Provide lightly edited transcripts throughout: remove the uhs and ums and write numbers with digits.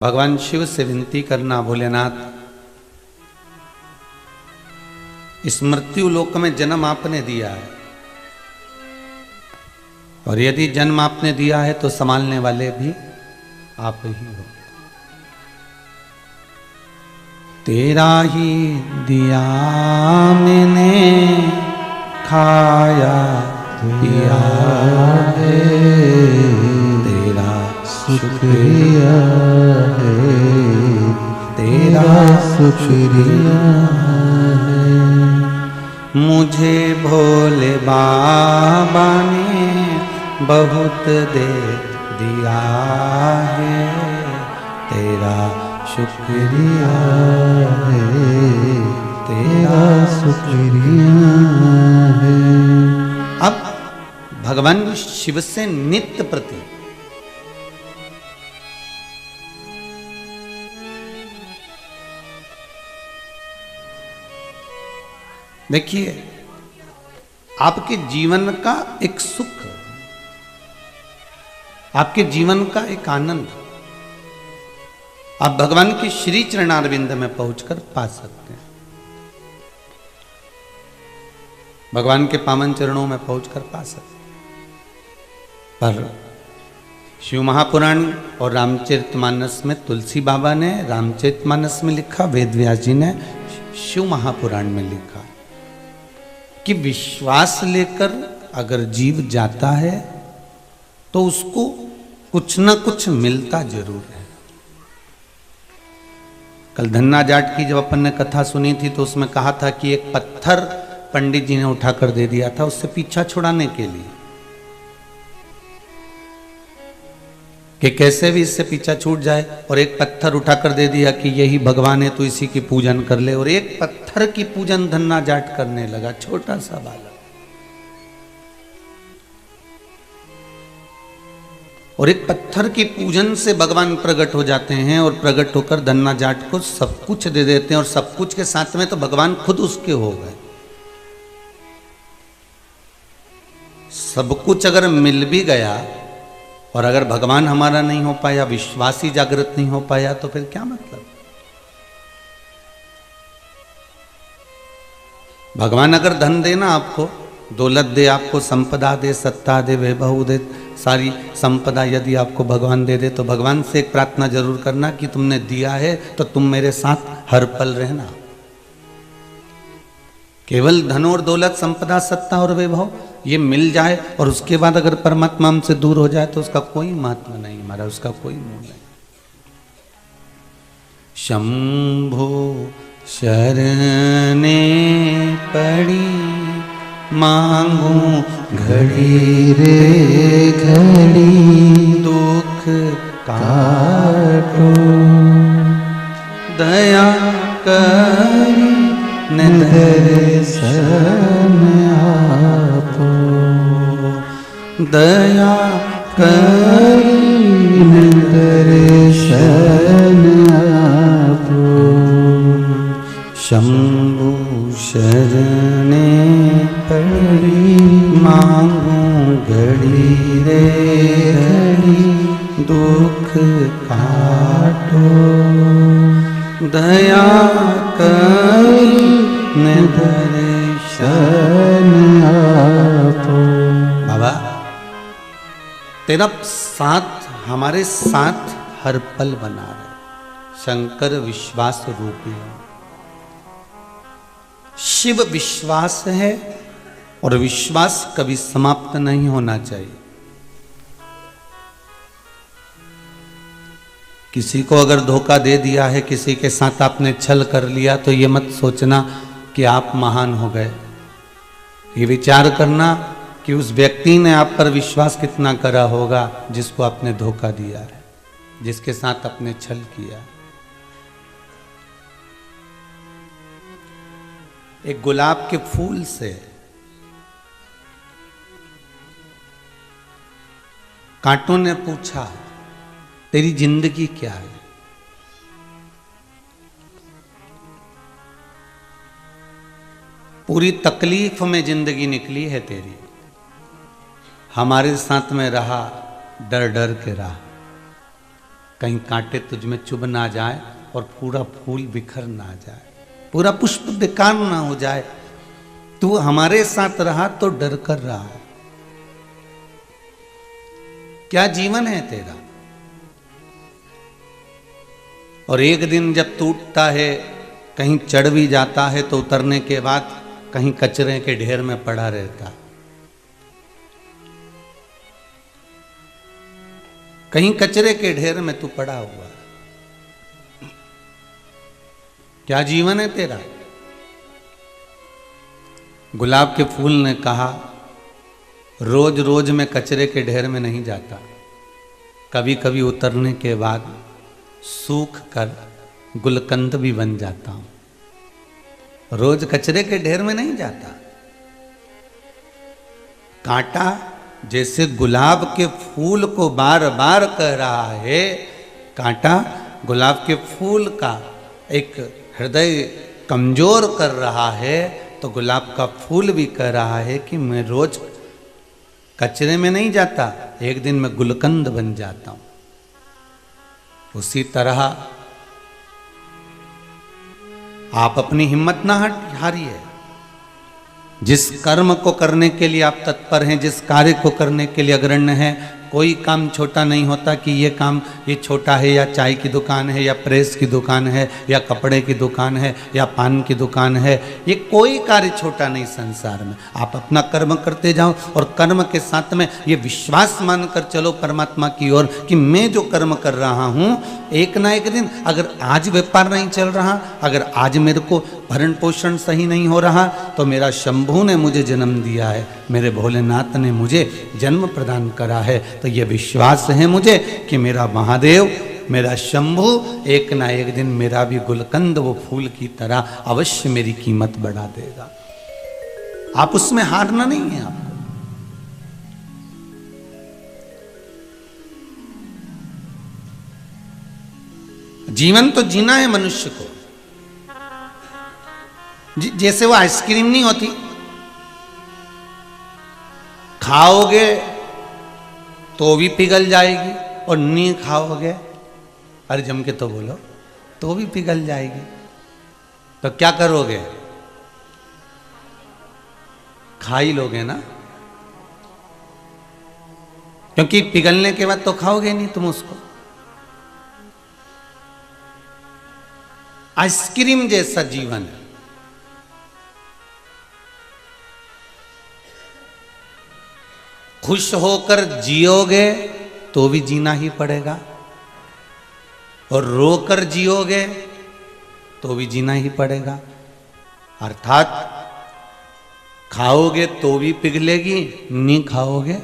भगवान शिव से विनती करना, भोलेनाथ इस मृत्यु लोक में जन्म आपने दिया है और यदि जन्म आपने दिया है तो संभालने वाले भी आप ही हो। तेरा ही दिया मैंने खाया पिया है, तेरा शुक्रिया है, तेरा शुक्रिया है। मुझे भोले बाबा ने बहुत दे दिया है, तेरा शुक्रिया है, तेरा शुक्रिया है। अब भगवान शिव से नित्य प्रति देखिए, आपके जीवन का एक सुख, आपके जीवन का एक आनंद आप भगवान के श्री चरणारविंद में पहुंचकर पा सकते हैं। भगवान के पावन चरणों में पहुंचकर पा सकते हैं। पर शिव महापुराण और रामचरितमानस में तुलसी बाबा ने रामचरितमानस में लिखा, वेदव्यास जी ने शिव महापुराण में लिखा कि विश्वास लेकर अगर जीव जाता है तो उसको कुछ ना कुछ मिलता जरूर है। कल धन्ना जाट की जब अपन ने कथा सुनी थी तो उसमें कहा था कि एक पत्थर पंडित जी ने उठाकर दे दिया था उससे पीछा छुड़ाने के लिए, कि कैसे भी इससे पीछा छूट जाए, और एक पत्थर उठाकर दे दिया कि यही भगवान है तो इसी की पूजन कर ले। और एक पत्थर की पूजन धन्ना जाट करने लगा, छोटा सा बालक। और एक पत्थर की पूजन से भगवान प्रकट हो जाते हैं और प्रकट होकर धन्ना जाट को सब कुछ दे देते हैं, और सब कुछ के साथ में तो भगवान खुद उसके हो गए। सब कुछ अगर मिल भी गया और अगर भगवान हमारा नहीं हो पाया, विश्वास ही जागृत नहीं हो पाया, तो फिर क्या मतलब। भगवान अगर धन देना, आपको दौलत दे, आपको संपदा दे, सत्ता दे, वैभव दे, सारी संपदा यदि आपको भगवान दे दे तो भगवान से एक प्रार्थना जरूर करना कि तुमने दिया है तो तुम मेरे साथ हर पल रहना। केवल धन और दौलत, संपदा, सत्ता और वैभव ये मिल जाए और उसके बाद अगर परमात्मा हमसे दूर हो जाए तो उसका कोई महत्व नहीं, हमारा उसका कोई मूल्य नहीं। शंभो शरणे पड़ी मांगू घड़ी रे घड़ी, दुख काटो दया करी दर्शन आपो, दया करी दर्शन आपो। शंभु शरणे पड़ी मांगू घड़ी रे घड़ी, दुख काटो दया करी दर्शन आपो। बाबा तेरा साथ हमारे साथ हर पल बना रहे। शंकर विश्वास रूपी है, शिव विश्वास है, और विश्वास कभी समाप्त नहीं होना चाहिए। किसी को अगर धोखा दे दिया है, किसी के साथ आपने छल कर लिया, तो ये मत सोचना कि आप महान हो गए। ये विचार करना कि उस व्यक्ति ने आप पर विश्वास कितना करा होगा जिसको आपने धोखा दिया है, जिसके साथ आपने छल किया। एक गुलाब के फूल से कांटों ने पूछा तेरी जिंदगी क्या है। पूरी तकलीफ में जिंदगी निकली है तेरी, हमारे साथ में रहा, डर डर के रहा। कहीं कांटे तुझ में चुभ ना जाए और पूरा फूल बिखर ना जाए, पूरा पुष्प बेकार ना हो जाए। तू हमारे साथ रहा तो डर कर रहा है। क्या जीवन है तेरा। और एक दिन जब टूटता है, कहीं चढ़ भी जाता है तो उतरने के बाद कहीं कचरे के ढेर में पड़ा रहता है, कहीं कचरे के ढेर में तू पड़ा हुआ है। क्या जीवन है तेरा। गुलाब के फूल ने कहा, रोज रोज मैं कचरे के ढेर में नहीं जाता, कभी कभी उतरने के बाद सूख कर गुलकंद भी बन जाता हूं। रोज कचरे के ढेर में नहीं जाता। कांटा जैसे गुलाब के फूल को बार बार कह रहा है, कांटा गुलाब के फूल का एक हृदय कमजोर कर रहा है, तो गुलाब का फूल भी कह रहा है कि मैं रोज कचरे में नहीं जाता, एक दिन मैं गुलकंद बन जाता हूं। उसी तरह आप अपनी हिम्मत ना हारिए। जिस कर्म को करने के लिए आप तत्पर हैं, जिस कार्य को करने के लिए अग्रण्य हैं, कोई काम छोटा नहीं होता कि ये काम ये छोटा है, या चाय की दुकान है, या प्रेस की दुकान है, या कपड़े की दुकान है, या पान की दुकान है। ये कोई कार्य छोटा नहीं संसार में। आप अपना कर्म करते जाओ और कर्म के साथ में ये विश्वास मानकर चलो परमात्मा की ओर कि मैं जो कर्म कर रहा हूँ, एक ना एक दिन, अगर आज व्यापार नहीं चल रहा, अगर आज मेरे को भरण पोषण सही नहीं हो रहा, तो मेरा शंभू ने मुझे जन्म दिया है, मेरे भोलेनाथ ने मुझे जन्म प्रदान करा है। तो ये विश्वास है मुझे कि मेरा महादेव, मेरा शंभू एक ना एक दिन मेरा भी गुलकंद वो फूल की तरह अवश्य मेरी कीमत बढ़ा देगा। आप उसमें हारना नहीं है आपको। जीवन तो जीना है मनुष्य को। जैसे वो आइसक्रीम नहीं होती, खाओगे तो भी पिघल जाएगी, और नहीं खाओगे, अरे जम के तो बोलो, तो भी पिघल जाएगी। तो क्या करोगे, खा ही लोगे ना, क्योंकि पिघलने के बाद तो खाओगे नहीं तुम उसको। आइसक्रीम जैसा जीवन है। खुश होकर जियोगे तो भी जीना ही पड़ेगा, और रोकर जियोगे तो भी जीना ही पड़ेगा। अर्थात खाओगे तो भी पिघलेगी, नहीं खाओगे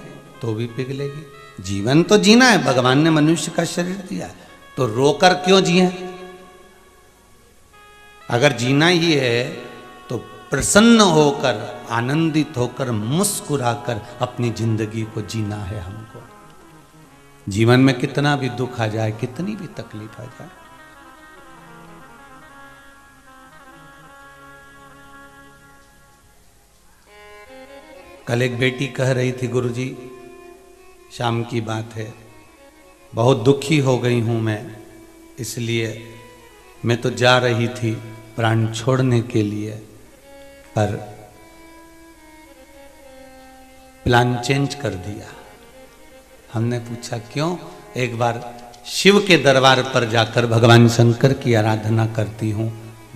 तो भी पिघलेगी। जीवन तो जीना है, भगवान ने मनुष्य का शरीर दिया है, तो रोकर क्यों जिए। अगर जीना ही है तो प्रसन्न होकर, आनंदित होकर, मुस्कुराकर अपनी जिंदगी को जीना है हमको। जीवन में कितना भी दुख आ जाए, कितनी भी तकलीफ आ जाए, कल एक बेटी कह रही थी, गुरुजी शाम की बात है, बहुत दुखी हो गई हूं मैं, इसलिए मैं तो जा रही थी प्राण छोड़ने के लिए, पर प्लान चेंज कर दिया। हमने पूछा क्यों। एक बार शिव के दरबार पर जाकर भगवान शंकर की आराधना करती हूं,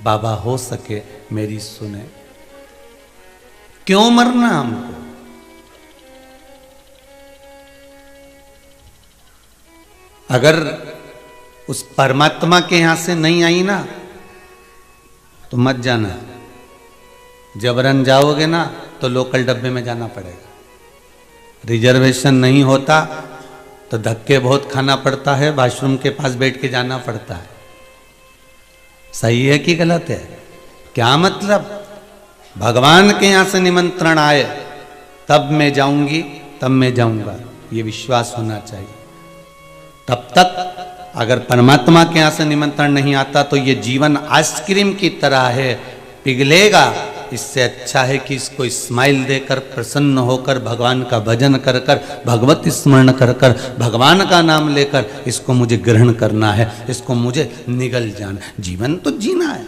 बाबा हो सके मेरी सुने। क्यों मरना हमको। अगर उस परमात्मा के यहां से नहीं आई ना तो मत जाना, जबरन जाओगे ना तो लोकल डब्बे में जाना पड़ेगा। रिजर्वेशन नहीं होता तो धक्के बहुत खाना पड़ता है, वॉशरूम के पास बैठ के जाना पड़ता है। सही है कि गलत है। क्या मतलब, भगवान के यहां से निमंत्रण आए तब मैं जाऊंगी, तब मैं जाऊंगा, ये विश्वास होना चाहिए। तब तक अगर परमात्मा के यहां से निमंत्रण नहीं आता तो ये जीवन आइसक्रीम की तरह है, पिघलेगा इससे अच्छा है कि इसको स्माइल देकर, प्रसन्न होकर, भगवान का भजन कर कर, भगवत स्मरण कर कर, भगवान का नाम लेकर इसको मुझे ग्रहण करना है, इसको मुझे निगल जाना। जीवन तो जीना है।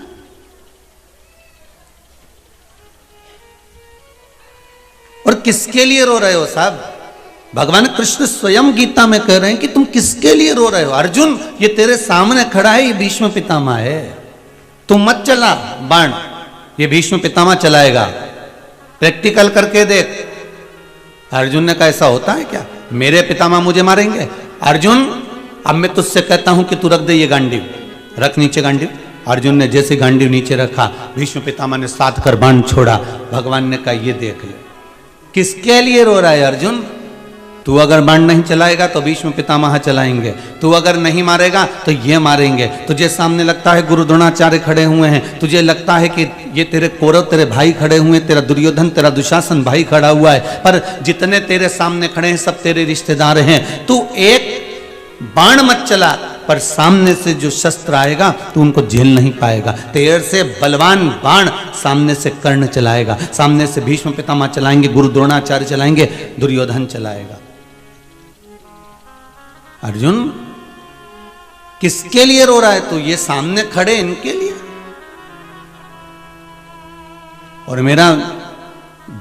और किसके लिए रो रहे हो साहब? भगवान कृष्ण स्वयं गीता में कह रहे हैं कि तुम किसके लिए रो रहे हो? अर्जुन, ये तेरे सामने खड़ा है, ये भीष्म पितामह है। तुम मत चला बाण, ये भीष्म पितामह चलाएगा, प्रैक्टिकल करके देख। अर्जुन ने कहा ऐसा होता है क्या? मेरे पितामह मुझे मारेंगे? अर्जुन, अब मैं तुझसे कहता हूं कि तू रख दे ये गांडीव, रख नीचे गांडीव। अर्जुन ने जैसे गांडीव नीचे रखा, भीष्म पितामह ने साध कर बाण छोड़ा। भगवान ने कहा ये देख ले, किसके लिए रो रहा है अर्जुन? तू अगर बाण नहीं चलाएगा तो भीष्म पितामह चलाएंगे, तू अगर नहीं मारेगा तो ये मारेंगे। तुझे सामने लगता है गुरु द्रोणाचार्य खड़े हुए हैं, तुझे लगता है कि ये तेरे कौरव, तेरे भाई खड़े हुए हैं, तेरा दुर्योधन, तेरा दुशासन भाई खड़ा हुआ है, पर जितने तेरे सामने खड़े हैं सब तेरे रिश्तेदार हैं। तू एक बाण मत चला, पर सामने से जो शस्त्र आएगा तो उनको झेल नहीं पाएगा। तेरे से बलवान बाण सामने से कर्ण चलाएगा, सामने से भीष्म पितामह चलाएंगे, गुरु द्रोणाचार्य चलाएंगे, दुर्योधन चलाएगा। अर्जुन, किसके लिए रो रहा है तू? ये सामने खड़े इनके लिए। और मेरा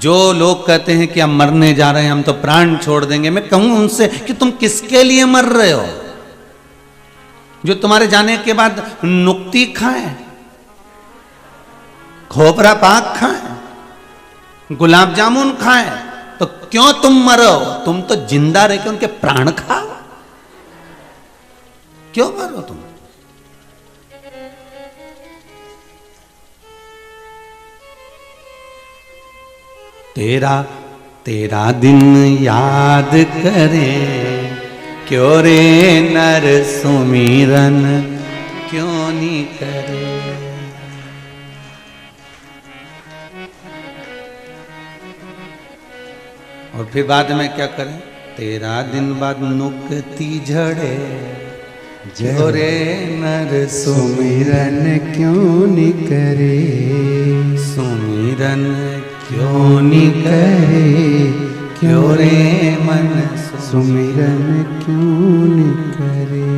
जो लोग कहते हैं कि हम मरने जा रहे हैं, हम तो प्राण छोड़ देंगे, मैं कहूं उनसे कि तुम किसके लिए मर रहे हो? जो तुम्हारे जाने के बाद नुक्ती खाए, खोपरा पाक खाए, गुलाब जामुन खाए, तो क्यों तुम मरो? तुम तो जिंदा रह के उनके प्राण खाओ, क्यों मरो तुम? तेरा तेरा दिन याद करे, क्यों रे नर सुमिरन क्यों नहीं करे। और फिर बाद में क्या करें? तेरा दिन बाद नुकती झड़े, जो रे नर सुमिरन क्यों नहीं करे, सुमिरन क्यों नहीं करे, क्यों रे मन सुमिरन क्यों नहीं करे।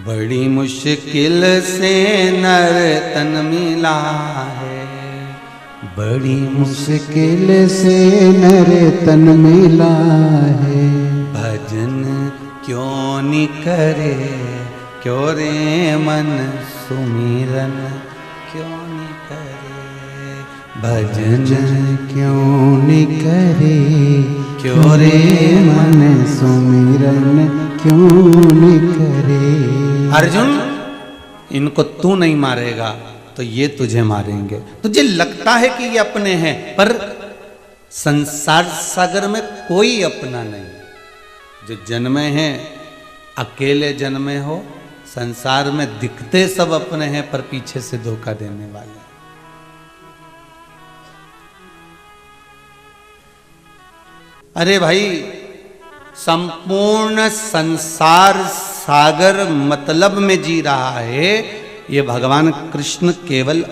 बड़ी मुश्किल से नर तन मिला है, बड़ी मुश्किल से नर तन मिला है। भजन क्यों नहीं करे, क्यों रे मन सुमिरन क्यों नहीं करे। भजन क्यों नहीं करे, क्यों रे मन सुमिरन क्यों नहीं करे। अर्जुन, इनको तू नहीं मारेगा तो ये तुझे मारेंगे। तुझे लगता है कि ये अपने हैं, पर संसार सागर में कोई अपना नहीं। जो जन्मे हैं अकेले जन्मे हो, संसार में दिखते सब अपने हैं, पर पीछे से धोखा देने वाले। अरे भाई, संपूर्ण संसार सागर मतलब में जी रहा है। ये भगवान कृष्ण केवल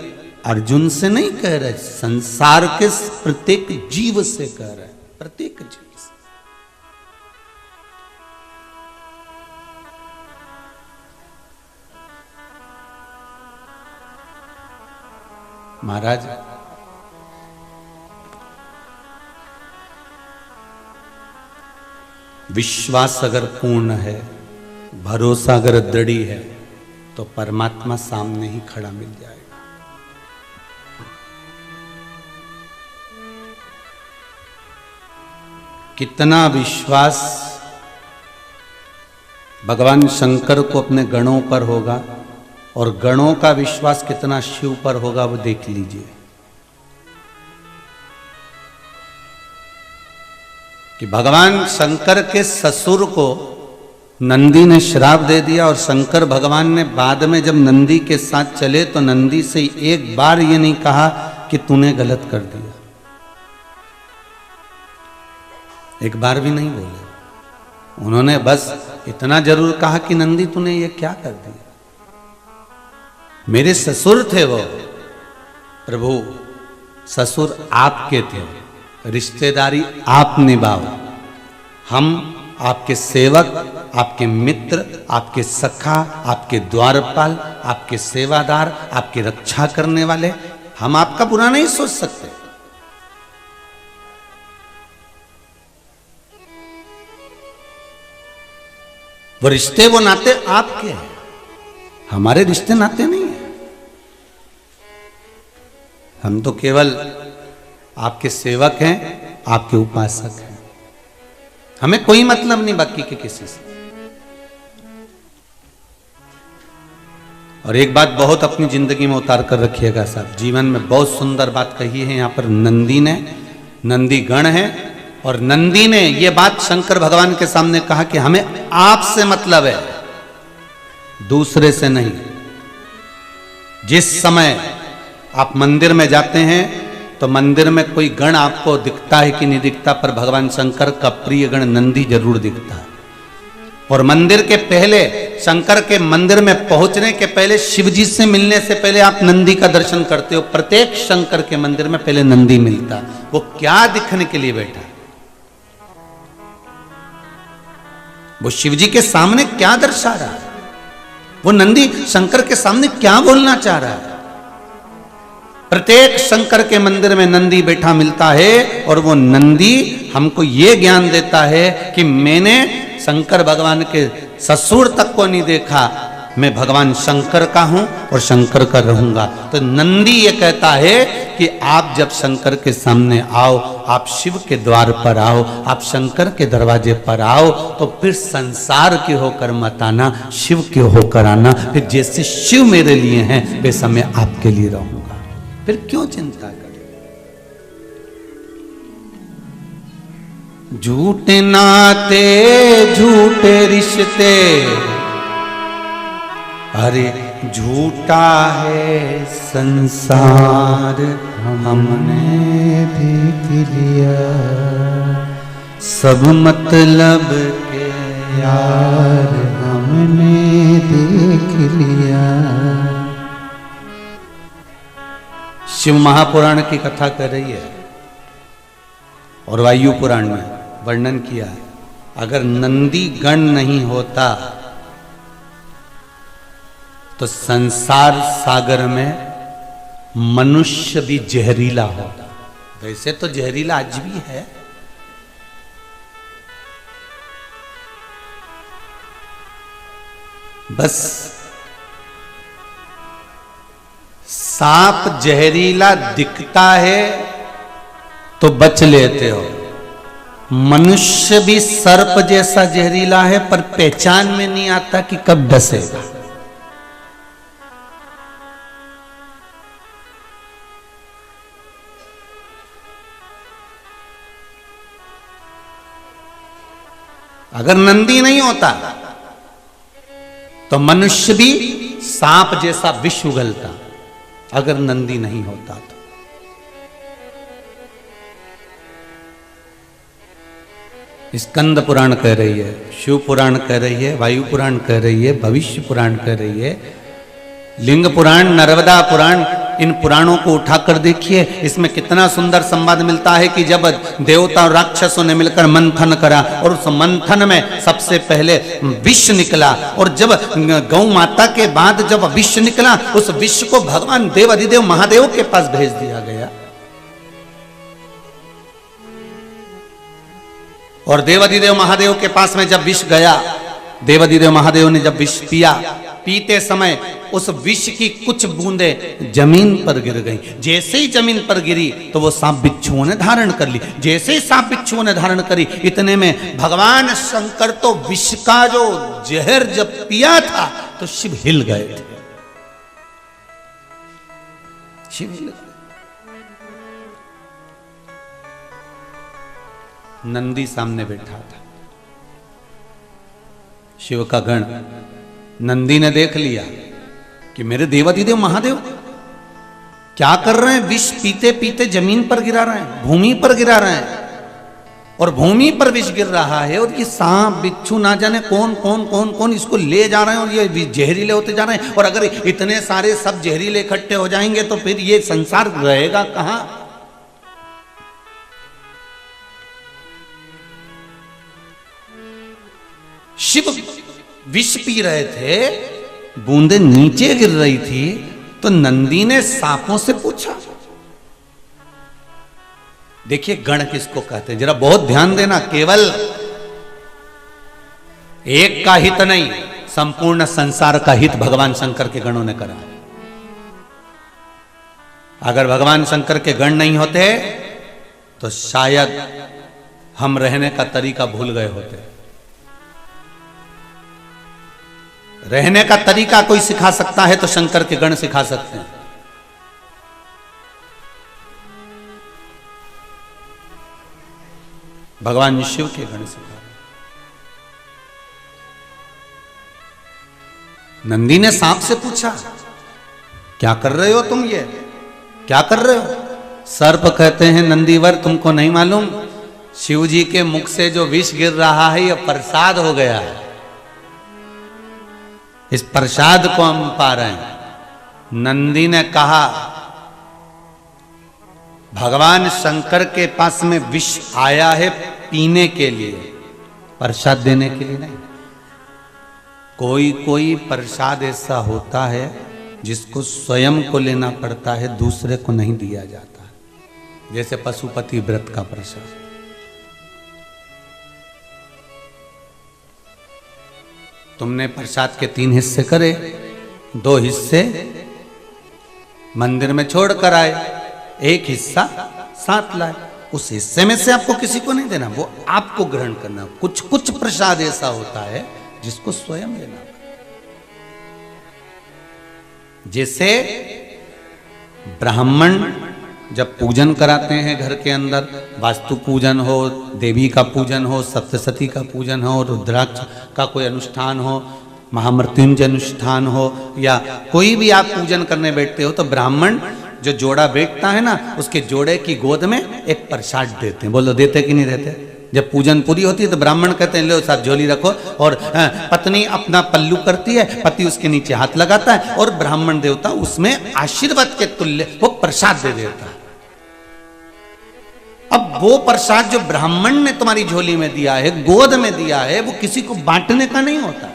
अर्जुन से नहीं कह रहे, संसार के प्रत्येक जीव से कह रहे, प्रत्येक जीव से। महाराज, विश्वास अगर पूर्ण है, भरोसा अगर दृढ़ी है, तो परमात्मा सामने ही खड़ा मिल जाएगा। कितना विश्वास भगवान शंकर को अपने गणों पर होगा, और गणों का विश्वास कितना शिव पर होगा, वो देख लीजिए। कि भगवान शंकर के ससुर को नंदी ने श्राप दे दिया, और शंकर भगवान ने बाद में जब नंदी के साथ चले तो नंदी से एक बार ये नहीं कहा कि तूने गलत कर दिया, एक बार भी नहीं बोले। उन्होंने बस इतना जरूर कहा कि नंदी तूने ये क्या कर दिया। मेरे ससुर थे वो। प्रभु ससुर आपके थे, रिश्तेदारी आप निभाओ, हम आपके सेवक, आपके मित्र, आपके सखा, आपके द्वारपाल, आपके सेवादार, आपकी रक्षा करने वाले, हम आपका बुरा नहीं सोच सकते। वो रिश्ते वो नाते आपके हैं, हमारे रिश्ते नाते नहीं है। हम तो केवल आपके सेवक हैं, आपके उपासक हैं, हमें कोई मतलब नहीं बाकी के किसी से। और एक बात बहुत अपनी जिंदगी में उतार कर रखिएगा साहब, जीवन में बहुत सुंदर बात कही है यहां पर नंदी ने, नंदी गण है, और नंदी ने यह बात शंकर भगवान के सामने कहा कि हमें आपसे मतलब है, दूसरे से नहीं। जिस समय आप मंदिर में जाते हैं तो मंदिर में कोई गण आपको दिखता है कि नहीं दिखता, पर भगवान शंकर का प्रिय गण नंदी जरूर दिखता है। और मंदिर के पहले, शंकर के मंदिर में पहुंचने के पहले, शिव जी से मिलने से पहले आप नंदी का दर्शन करते हो। प्रत्येक शंकर के मंदिर में पहले नंदी मिलता। वो क्या दिखने के लिए बैठा, वो शिव जी के सामने क्या दर्शा रहा है, वो नंदी शंकर के सामने क्या बोलना चाह रहा है। प्रत्येक शंकर के मंदिर में नंदी बैठा मिलता है, और वो नंदी हमको ये ज्ञान देता है कि मैंने शंकर भगवान के ससुर तक को नहीं देखा, मैं भगवान शंकर का हूं और शंकर का रहूंगा। तो नंदी ये कहता है कि आप जब शंकर के सामने आओ, आप शिव के द्वार पर आओ, आप शंकर के दरवाजे पर आओ, तो फिर संसार के होकर मत आना, शिव के होकर आना। फिर जैसे शिव मेरे लिए हैं वैसा मैं आपके लिए रहूंगा, फिर क्यों चिंता करें। झूठे नाते झूठे रिश्ते, अरे झूठा है संसार हमने देख लिया, सब मतलब के यार हमने देख लिया। शिव महापुराण की कथा कर रही है और वायु पुराण में वर्णन किया है, अगर नंदी गण नहीं होता तो संसार सागर में मनुष्य भी जहरीला होता। वैसे तो जहरीला आज भी है, बस सांप जहरीला दिखता है तो बच लेते हो, मनुष्य भी सर्प जैसा जहरीला है पर पहचान में नहीं आता कि कब डसेगा। अगर नंदी नहीं होता तो मनुष्य भी सांप जैसा विष उगलता, अगर नंदी नहीं होता तो। स्कंद पुराण कह रही है, शिव पुराण कह रही है, वायु पुराण कह रही है, भविष्य पुराण कह रही है, लिंग पुराण, नर्मदा पुराण, इन पुराणों को उठाकर देखिए, इसमें कितना सुंदर संवाद मिलता है कि जब देवता और राक्षसों ने मिलकर मंथन करा और उस मंथन में सबसे पहले विष निकला, और जब गौ माता के बाद जब विष निकला उस विष को भगवान देवाधिदेव महादेव के पास भेज दिया गया, और देवाधिदेव महादेव के पास में जब विष गया, देवाधिदेव महादेव ने जब विष पिया, पीते समय उस विष की कुछ बूंदें जमीन पर गिर गईं। जैसे ही जमीन पर गिरी तो वो सांप बिच्छुओं ने धारण कर ली। जैसे ही सांप बिच्छुओं ने धारण करी, इतने में भगवान शंकर तो विष का जो जहर जब पिया था तो शिव हिल गए थे, शिव हिल गए। नंदी सामने बैठा था, शिव का गण। नंदी ने देख लिया कि मेरे देवाधिदेव महादेव क्या कर रहे हैं, विष पीते पीते जमीन पर गिरा रहे हैं, भूमि पर गिरा रहे हैं। और भूमि पर विष गिर रहा है, और ये सांप बिच्छू ना जाने कौन कौन कौन कौन इसको ले जा रहे हैं, और ये जहरीले होते जा रहे हैं। और अगर इतने सारे सब जहरीले इकट्ठे हो जाएंगे तो फिर ये संसार रहेगा कहां? शिव विष पी रहे थे, बूंदे नीचे गिर रही थी, तो नंदी ने सांपों से पूछा। देखिए गण किसको कहते हैं, जरा बहुत ध्यान देना। केवल एक का हित नहीं, संपूर्ण संसार का हित भगवान शंकर के गणों ने करा। अगर भगवान शंकर के गण नहीं होते तो शायद हम रहने का तरीका भूल गए होते। रहने का तरीका कोई सिखा सकता है तो शंकर के गण सिखा सकते हैं। भगवान शिव के गण सिखा। नंदी ने सांप से पूछा, क्या कर रहे हो तुम, ये क्या कर रहे हो? सर्प कहते हैं, नंदीवर तुमको नहीं मालूम, शिव जी के मुख से जो विष गिर रहा है यह प्रसाद हो गया है, इस प्रसाद को हम पा रहे हैं। नंदी ने कहा, भगवान शंकर के पास में विष आया है पीने के लिए, प्रसाद देने के लिए नहीं। कोई कोई प्रसाद ऐसा होता है जिसको स्वयं को लेना पड़ता है, दूसरे को नहीं दिया जाता, जैसे पशुपति व्रत का प्रसाद। तुमने प्रसाद के 3 हिस्से करे, 2 हिस्से मंदिर में छोड़ कर आए, 1 हिस्सा साथ लाए। उस हिस्से में से आपको किसी को नहीं देना, वो आपको ग्रहण करना। कुछ कुछ प्रसाद ऐसा होता है जिसको स्वयं लेना। जैसे ब्राह्मण जब पूजन कराते हैं घर के अंदर, वास्तु पूजन हो, देवी का पूजन हो, सप्तशती का पूजन हो, रुद्राक्ष का कोई अनुष्ठान हो, महामृत्युंजय अनुष्ठान हो, या कोई भी आप पूजन करने बैठते हो, तो ब्राह्मण जो जोड़ा बैठता है ना, उसके जोड़े की गोद में एक प्रसाद देते हैं। बोलो देते कि नहीं देते? जब पूजन पूरी होती है तो ब्राह्मण कहते हैं, लो साहब झोली रखो, और पत्नी अपना पल्लू करती है, पति उसके नीचे हाथ लगाता है, और ब्राह्मण देवता उसमें आशीर्वाद के तुल्य वो प्रसाद दे देता है। अब वो प्रसाद जो ब्राह्मण ने तुम्हारी झोली में दिया है, गोद में दिया है, वो किसी को बांटने का नहीं होता।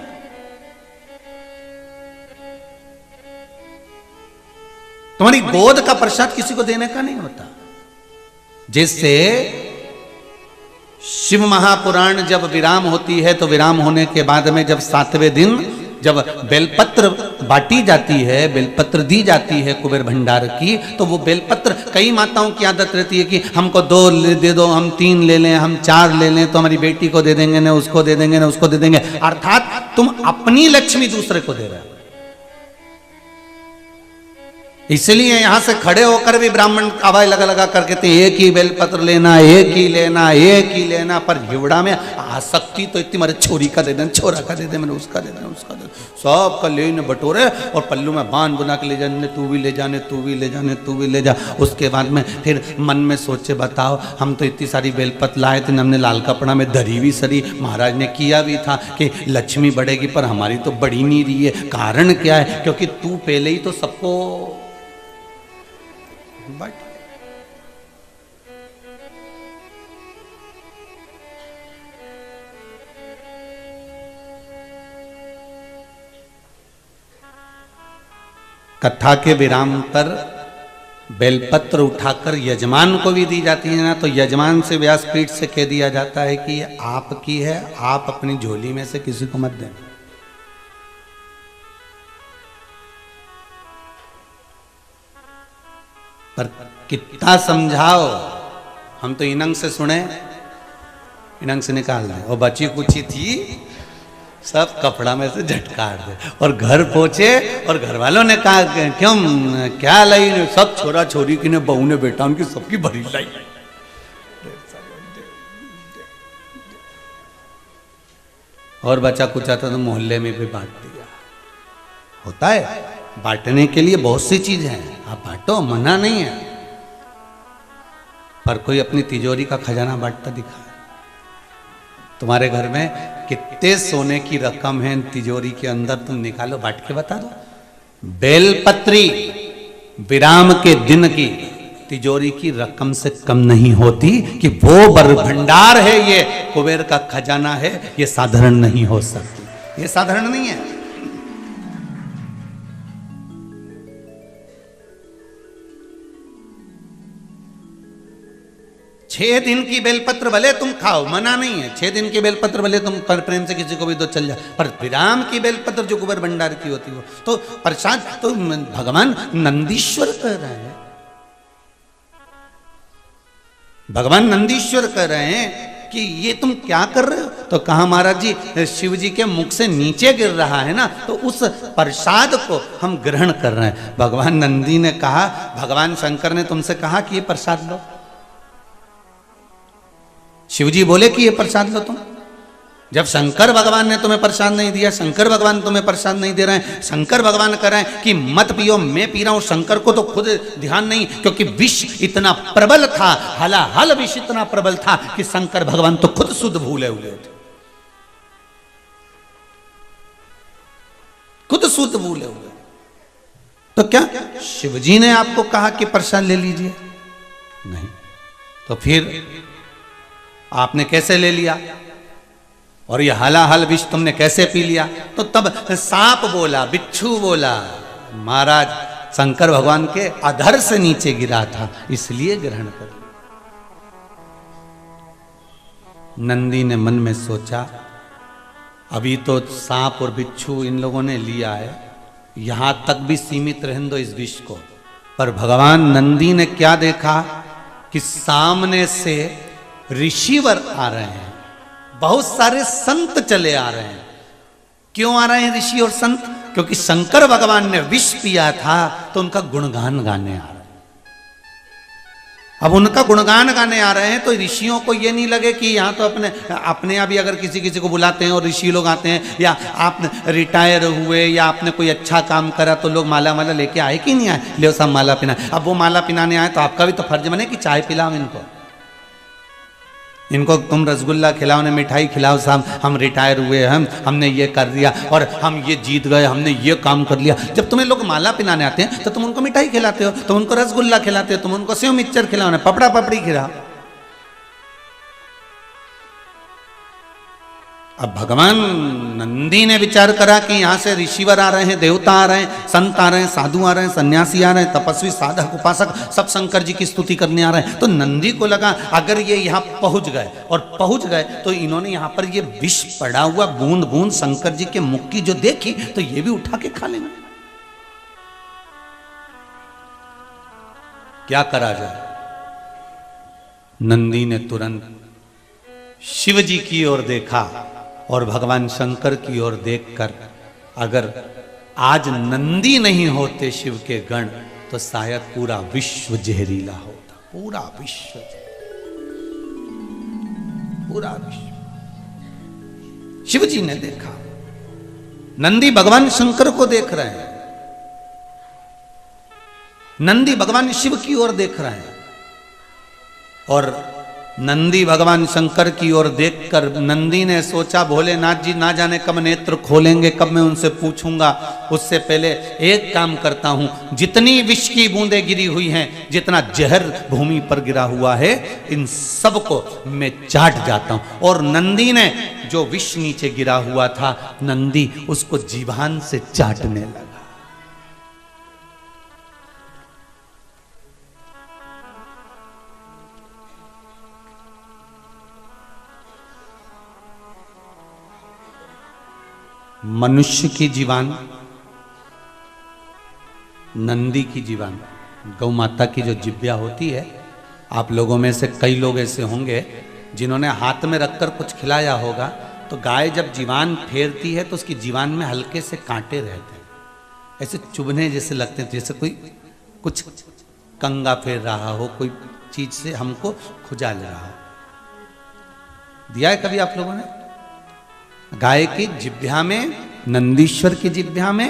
तुम्हारी गोद का प्रसाद किसी को देने का नहीं होता। जैसे शिव महापुराण जब विराम होती है, तो विराम होने के बाद में जब 7वें दिन जब बेलपत्र बांटी जाती है, बेलपत्र दी जाती है कुबेर भंडार की, तो वो बेलपत्र, कई माताओं की आदत रहती है कि हमको 2 दे दो, हम 3 ले लें, हम 4 ले लें, तो हमारी बेटी को दे देंगे, ना उसको दे देंगे, ना उसको दे देंगे। अर्थात तुम अपनी लक्ष्मी दूसरे को दे रहे हो। इसलिए यहां से खड़े होकर भी ब्राह्मण आवाज लगा लगा कर कहते हैं, एक ही बेलपत्र लेना, एक ही लेना, एक ही लेना। पर हिवड़ा में आसक्ति तो इतनी, मेरे छोरी का दे देना, छोरा का दे दे, मैंने उसका दे देना, उसका दे, सब का लेने बटोरे, और पल्लू में बांध बना के ले जाने, तू भी ले जाने, तू भी ले जाने, तू भी ले जा। उसके बाद में फिर मन में सोचे, बताओ हम तो इतनी सारी बेलपत्र लाए थे, हमने लाल कपड़ा में धरी भी सरी, महाराज ने किया भी था कि लक्ष्मी बढ़ेगी, पर हमारी तो बढ़ी नहीं रही है। कारण क्या है? क्योंकि तू पहले ही तो सबको बट कथा के विराम पर बेलपत्र उठाकर यजमान को भी दी जाती है ना, तो यजमान से व्यासपीठ से कह दिया जाता है कि ये आपकी है, आप अपनी झोली में से किसी को मत देना। पर कितना समझाओ, हम तो इनंग से सुने, इनंग से निकाल दें, और बची कुची थी सब कपड़ा में से झटकार दे, और घर पहुंचे, और घर वालों ने कहा क्यों क्या लाई, सब छोरा छोरी की ने, बहू ने, बेटा उनकी सबकी भरी लाई। और बचा कुछ आता तो मोहल्ले में भी बांट दिया। होता है, बांटने के लिए बहुत सी चीज है, आप बांटो, मना नहीं है, पर कोई अपनी तिजोरी का खजाना बांटता दिखा है। तुम्हारे घर में कितने सोने की रकम है तिजोरी के अंदर, तुम निकालो, बांट के बता दो। बेलपत्री विराम के दिन की तिजोरी की रकम से कम नहीं होती कि वो बर भंडार है, ये कुबेर का खजाना है, ये साधारण नहीं हो सकती, ये साधारण नहीं है। छह दिन की बेलपत्र भले तुम खाओ, मना नहीं है, 6 दिन की बेलपत्र भले तुम प्रेम से किसी को भी दो चल जाए, पर विराम की बेलपत्र जो कुबेर भंडार की होती हो तो प्रसाद तो भगवान नंदीश्वर कह रहे हैं, भगवान नंदीश्वर कह रहे हैं कि ये तुम क्या कर रहे हो। तो कहा महाराज जी शिव जी के मुख से नीचे गिर रहा है ना, तो उस प्रसाद को हम ग्रहण कर रहे हैं। भगवान नंदी ने कहा, भगवान शंकर ने तुमसे कहा कि ये प्रसाद लो। शिव जी बोले कि ये प्रसाद लो तुम। जब शंकर भगवान ने तुम्हें प्रसाद नहीं दिया, शंकर भगवान तुम्हें प्रसाद नहीं दे रहे हैं, शंकर भगवान कह रहे हैं कि मत पियो, मैं पी रहा हूं। शंकर को तो खुद ध्यान नहीं, क्योंकि विष इतना प्रबल था, हलाहल विष इतना प्रबल था कि शंकर भगवान तो खुद शुद्ध भूले हुए थे, खुद शुद्ध भूले हुए। तो क्या शिव जी ने आपको कहा कि प्रसाद ले लीजिए? नहीं। तो फिर आपने कैसे ले लिया और ये हलाहल विष तुमने कैसे पी लिया? तो तब सांप बोला, बिच्छू बोला, महाराज शंकर भगवान के अधर से नीचे गिरा था, इसलिए ग्रहण कर। नंदी ने मन में सोचा, अभी तो सांप और बिच्छू इन लोगों ने लिया है, यहां तक भी सीमित रहने दो इस विष को। पर भगवान नंदी ने क्या देखा कि सामने से ऋषिवर आ रहे हैं, बहुत सारे संत चले आ रहे हैं। क्यों आ रहे हैं ऋषि और संत? क्योंकि शंकर भगवान ने विष पिया था तो उनका गुणगान गाने आ रहे हैं। अब उनका गुणगान गाने आ रहे हैं तो ऋषियों को ये नहीं लगे कि यहाँ तो अपने यहाँ भी अगर किसी किसी को बुलाते हैं और ऋषि लोग आते हैं, या आप रिटायर हुए या आपने कोई अच्छा काम करा तो लोग माला माला लेके आए कि नहीं आए, ले सब माला पिना। अब वो माला पिनाने आए तो आपका भी तो फर्ज बने कि चाय पिलाओ इनको तुम रसगुल्ला खिलाओ, ने मिठाई खिलाओ, साहब हम रिटायर हुए, हमने ये कर दिया और हम ये जीत गए, हमने ये काम कर लिया। जब तुम्हें लोग माला पिनाने आते हैं तो तुम उनको मिठाई खिलाते हो, तुम उनको रसगुल्ला खिलाते हो, तुम उनको सेव मिक्सचर खिलाओ, पपड़ा पपड़ी खिलाओ। अब भगवान नंदी ने विचार करा कि यहां से ऋषिवर आ रहे हैं, देवता आ रहे हैं, संत आ रहे हैं, साधु आ रहे हैं, सन्यासी आ रहे हैं, तपस्वी साधक उपासक सब शंकर जी की स्तुति करने आ रहे हैं। तो नंदी को लगा अगर ये यहाँ पहुंच गए और पहुंच गए तो इन्होंने यहाँ पर ये विष पड़ा हुआ बूंद बूंद शंकर जी के मुख की जो देखी तो ये भी उठा के खा लेंगे। क्या करा जाए? नंदी ने तुरंत शिव जी की ओर देखा और भगवान शंकर की ओर देखकर, अगर आज नंदी नहीं होते शिव के गण तो शायद पूरा विश्व जहरीला होता, पूरा विश्व, पूरा विश्व। शिव जी ने देखा, नंदी भगवान शंकर को देख रहे हैं, नंदी भगवान शिव की ओर देख रहे हैं, और नंदी भगवान शंकर की ओर देखकर नंदी ने सोचा भोलेनाथ जी ना जाने कब नेत्र खोलेंगे, कब मैं उनसे पूछूंगा। उससे पहले एक काम करता हूं, जितनी विष की बूंदें गिरी हुई हैं, जितना जहर भूमि पर गिरा हुआ है, इन सब को मैं चाट जाता हूं। और नंदी ने जो विष नीचे गिरा हुआ था, नंदी उसको जीभान से चाटने लगा। मनुष्य की जीवान, नंदी की जीवान, गौ माता की जो जिब्या होती है, आप लोगों में से कई लोग ऐसे होंगे जिन्होंने हाथ में रखकर कुछ खिलाया होगा। तो गाय जब जीवान फेरती है तो उसकी जीवान में हल्के से कांटे रहते हैं, ऐसे चुभने जैसे लगते हैं, जैसे कोई कुछ कंगा फेर रहा हो, कोई चीज से हमको खुजा ले रहा हो। दिया है कभी आप लोगों ने? गाय की जिभ्या में, नंदीश्वर की जिभ्या में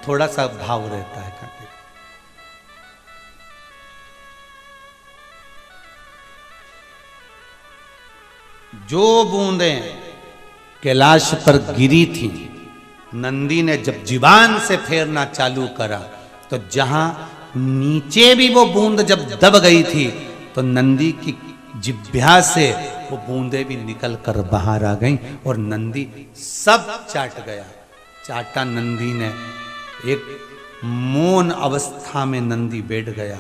थोड़ा सा भाव रहता है कांटे। जो बूंदें कैलाश पर गिरी थी, नंदी ने जब जीवान से फेरना चालू करा तो जहां नीचे भी वो बूंद जब दब गई थी तो नंदी की जिह्वा से वो बूंदें भी निकल कर बाहर आ गईं और नंदी सब चाट गया। चाटा नंदी ने, एक मौन अवस्था में नंदी बैठ गया।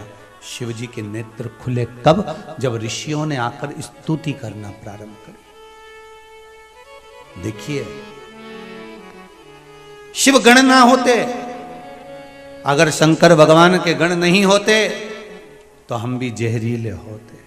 शिवजी के नेत्र खुले कब? जब ऋषियों ने आकर स्तुति करना प्रारंभ करी। देखिए, शिव गण ना होते, अगर शंकर भगवान के गण नहीं होते तो हम भी जहरीले होते।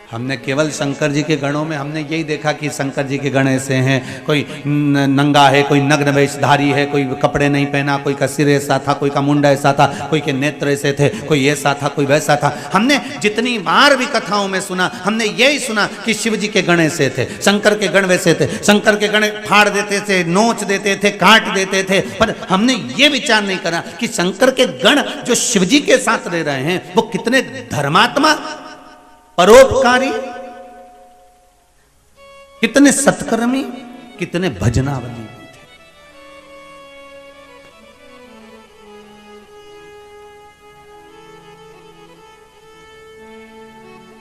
हमने केवल शंकर जी के गणों में हमने यही देखा कि शंकर जी के गण ऐसे हैं, कोई नंगा है, कोई नग्न वेशधारी है, कोई कपड़े नहीं पहना, कोई का सिर ऐसा था, कोई का मुंडा ऐसा था, कोई के नेत्र ऐसे थे, कोई ऐसा था, कोई वैसा था। हमने जितनी बार भी कथाओं में सुना, हमने यही सुना कि शिव जी के गण ऐसे थे, शंकर के गण वैसे थे, शंकर के गण फाड़ देते थे, नोच देते थे, काट देते थे। पर हमने ये विचार नहीं करा कि शंकर के गण जो शिव जी के साथ रह रहे हैं वो कितने धर्मात्मा, परोपकारी, कितने सत्कर्मी, कितने भजनावली थे।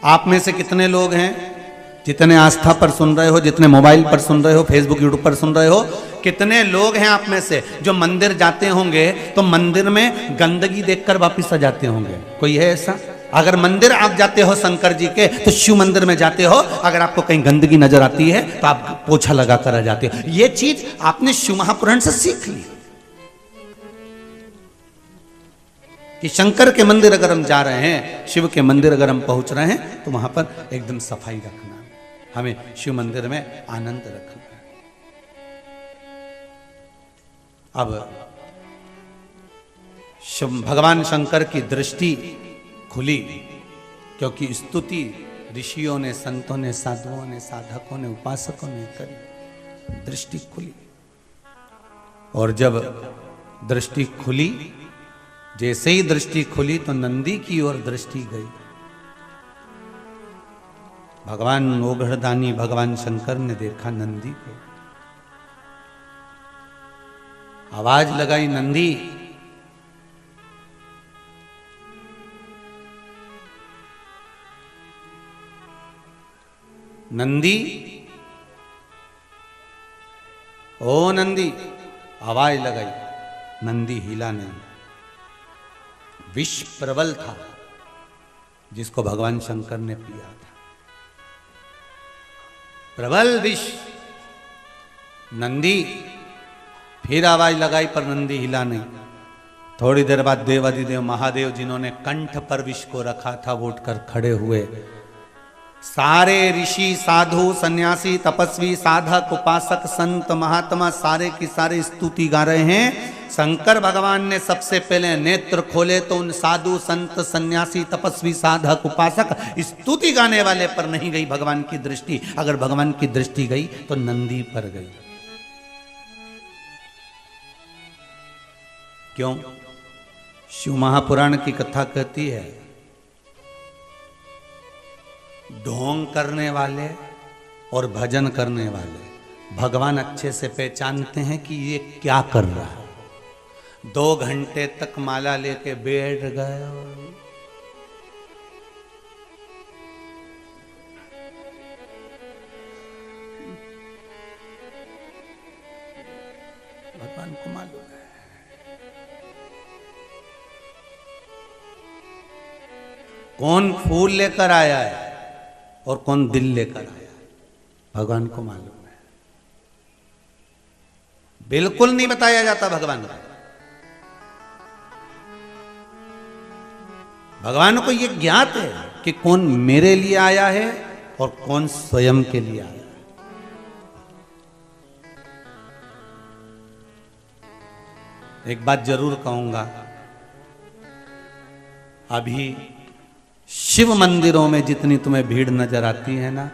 आप में से कितने लोग हैं जितने आस्था पर सुन रहे हो, जितने मोबाइल पर सुन रहे हो, फेसबुक यूट्यूब पर सुन रहे हो, कितने लोग हैं आप में से जो मंदिर जाते होंगे तो मंदिर में गंदगी देखकर वापिस आ जाते होंगे? कोई है ऐसा? अगर मंदिर आप जाते हो शंकर जी के तो शिव मंदिर में जाते हो, अगर आपको कहीं गंदगी नजर आती है तो आप पोछा लगा कर आ जाते हो। ये चीज आपने शिव महापुराण से सीख ली कि शंकर के मंदिर अगर हम जा रहे हैं, शिव के मंदिर अगर हम पहुंच रहे हैं तो वहां पर एकदम सफाई रखना है, हमें शिव मंदिर में आनंद रखना है। अब भगवान शंकर की दृष्टि खुली क्योंकि स्तुति ऋषियों ने, संतों ने, साधुओं ने, साधकों ने, उपासकों ने करी, दृष्टि खुली। और जब दृष्टि खुली, जैसे ही दृष्टि खुली तो नंदी की ओर दृष्टि गई। भगवान ओघड़दानी भगवान शंकर ने देखा नंदी को, आवाज लगाई, नंदी। नंदी, ओ नंदी, आवाज लगाई, नंदी हिला नहीं। विष प्रबल था जिसको भगवान शंकर ने पिया था, प्रबल विष। नंदी फिर आवाज लगाई पर नंदी हिला नहीं। थोड़ी देर बाद देवाधिदेव महादेव जिन्होंने कंठ पर विष को रखा था वो उठकर खड़े हुए। सारे ऋषि, साधु, सन्यासी, तपस्वी, साधक, उपासक, संत, महात्मा सारे की सारे स्तुति गा रहे हैं। शंकर भगवान ने सबसे पहले नेत्र खोले तो उन साधु, संत, सन्यासी, तपस्वी, साधक, उपासक स्तुति गाने वाले पर नहीं गई भगवान की दृष्टि। अगर भगवान की दृष्टि गई तो नंदी पर गई। क्यों? शिव महापुराण की कथा कहती है ढोंग करने वाले और भजन करने वाले भगवान अच्छे से पहचानते हैं कि ये क्या कर रहा है। 2 घंटे तक माला लेके बैठ गए, भगवान को मालूम है। कौन फूल लेकर आया है और कौन दिल लेकर आया, भगवान को मालूम है। बिल्कुल नहीं बताया जाता भगवान को। भगवान को यह ज्ञात है कि कौन मेरे लिए आया है और कौन स्वयं के लिए आया है। एक बात जरूर कहूंगा, अभी शिव मंदिरों में जितनी तुम्हें भीड़ नजर आती है ना,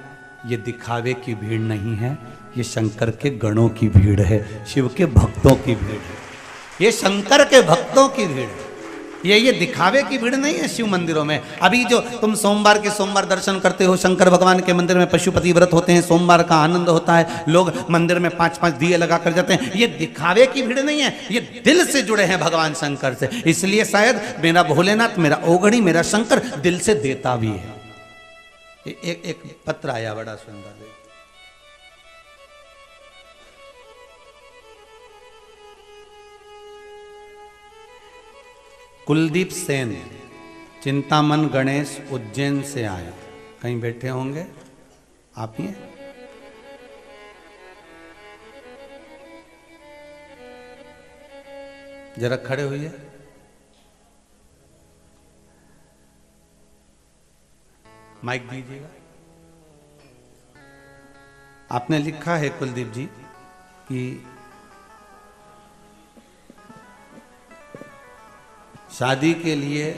ये दिखावे की भीड़ नहीं है, ये शंकर के गणों की भीड़ है, शिव के भक्तों की भीड़ है, ये शंकर के भक्तों की भीड़ है। ये दिखावे की भीड़ नहीं है शिव मंदिरों में। अभी जो तुम सोमवार के सोमवार दर्शन करते हो, शंकर भगवान के मंदिर में पशुपति व्रत होते हैं, सोमवार का आनंद होता है, लोग मंदिर में 5-5 दिए लगा कर जाते हैं, ये दिखावे की भीड़ नहीं है, ये दिल से जुड़े हैं भगवान शंकर से। इसलिए शायद मेरा भोलेनाथ, मेरा ओघड़ी, मेरा शंकर दिल से देता भी है। एक पत्र आया बड़ा सुंदर, कुलदीप सेन, चिंतामन गणेश, उज्जैन से आया। कहीं बैठे होंगे आप ही? जरा खड़े होइए। माइक दीजिएगा। आपने लिखा है कुलदीप जी कि शादी के लिए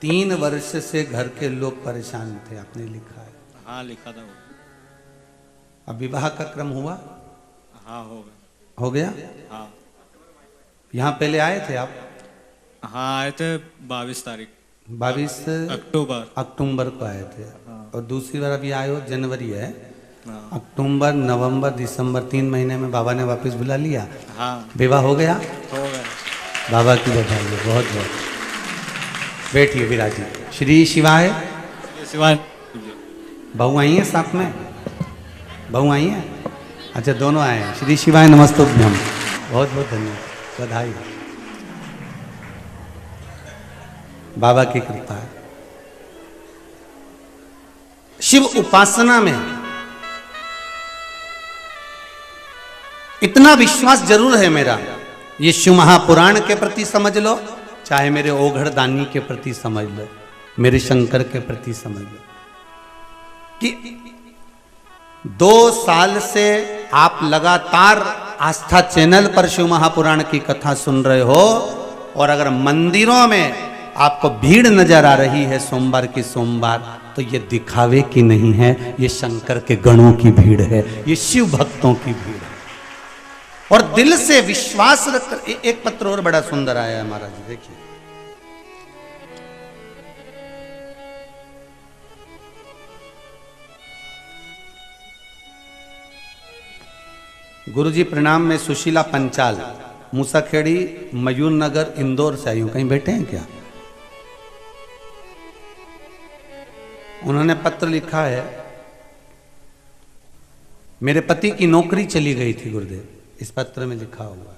3 वर्ष से घर के लोग परेशान थे, आपने लिखा है। हाँ लिखा था वो। अब विवाह का क्रम हुआ? हाँ हो गया। हाँ। यहाँ पहले आए थे आप? हाँ आए थे 22 तारीख, 22 अक्टूबर को आए थे। हाँ। और दूसरी बार अभी आए हो, जनवरी है। हाँ। अक्टूबर, नवंबर, दिसंबर 3 महीने में बाबा ने वापस बुला लिया। हाँ विवाह हो गया? हो गया। बाबा की बधाई है, बहुत बहुत। बैठिए विराजी। श्री शिवाय। शिवाय। बहू आई है साथ में? बहू आई है? अच्छा दोनों आए हैं। श्री शिवाय नमस्तुभ्यम। बहुत बहुत धन्यवाद, बधाई। बाबा की कृपा है। शिव उपासना में इतना विश्वास जरूर है मेरा, ये शिव महापुराण के प्रति समझ लो, चाहे मेरे ओघड़ दानी के प्रति समझ लो, मेरे शंकर के प्रति समझ लो, कि 2 साल से आप लगातार आस्था चैनल पर शिव महापुराण की कथा सुन रहे हो, और अगर मंदिरों में आपको भीड़ नजर आ रही है सोमवार की सोमवार, तो ये दिखावे की नहीं है, ये शंकर के गणों की भीड़ है, ये शिव भक्तों की भीड़ है। और दिल से विश्वास रखकर। एक पत्र और बड़ा सुंदर आया है महाराज जी, देखिए। गुरुजी प्रणाम, मैं सुशीला पंचाल, मूसाखेड़ी, मयूर नगर, इंदौर से आई हूं। कहीं बैठे हैं क्या? उन्होंने पत्र लिखा है, मेरे पति की नौकरी चली गई थी गुरुदेव। इस पत्र में लिखा हुआ है,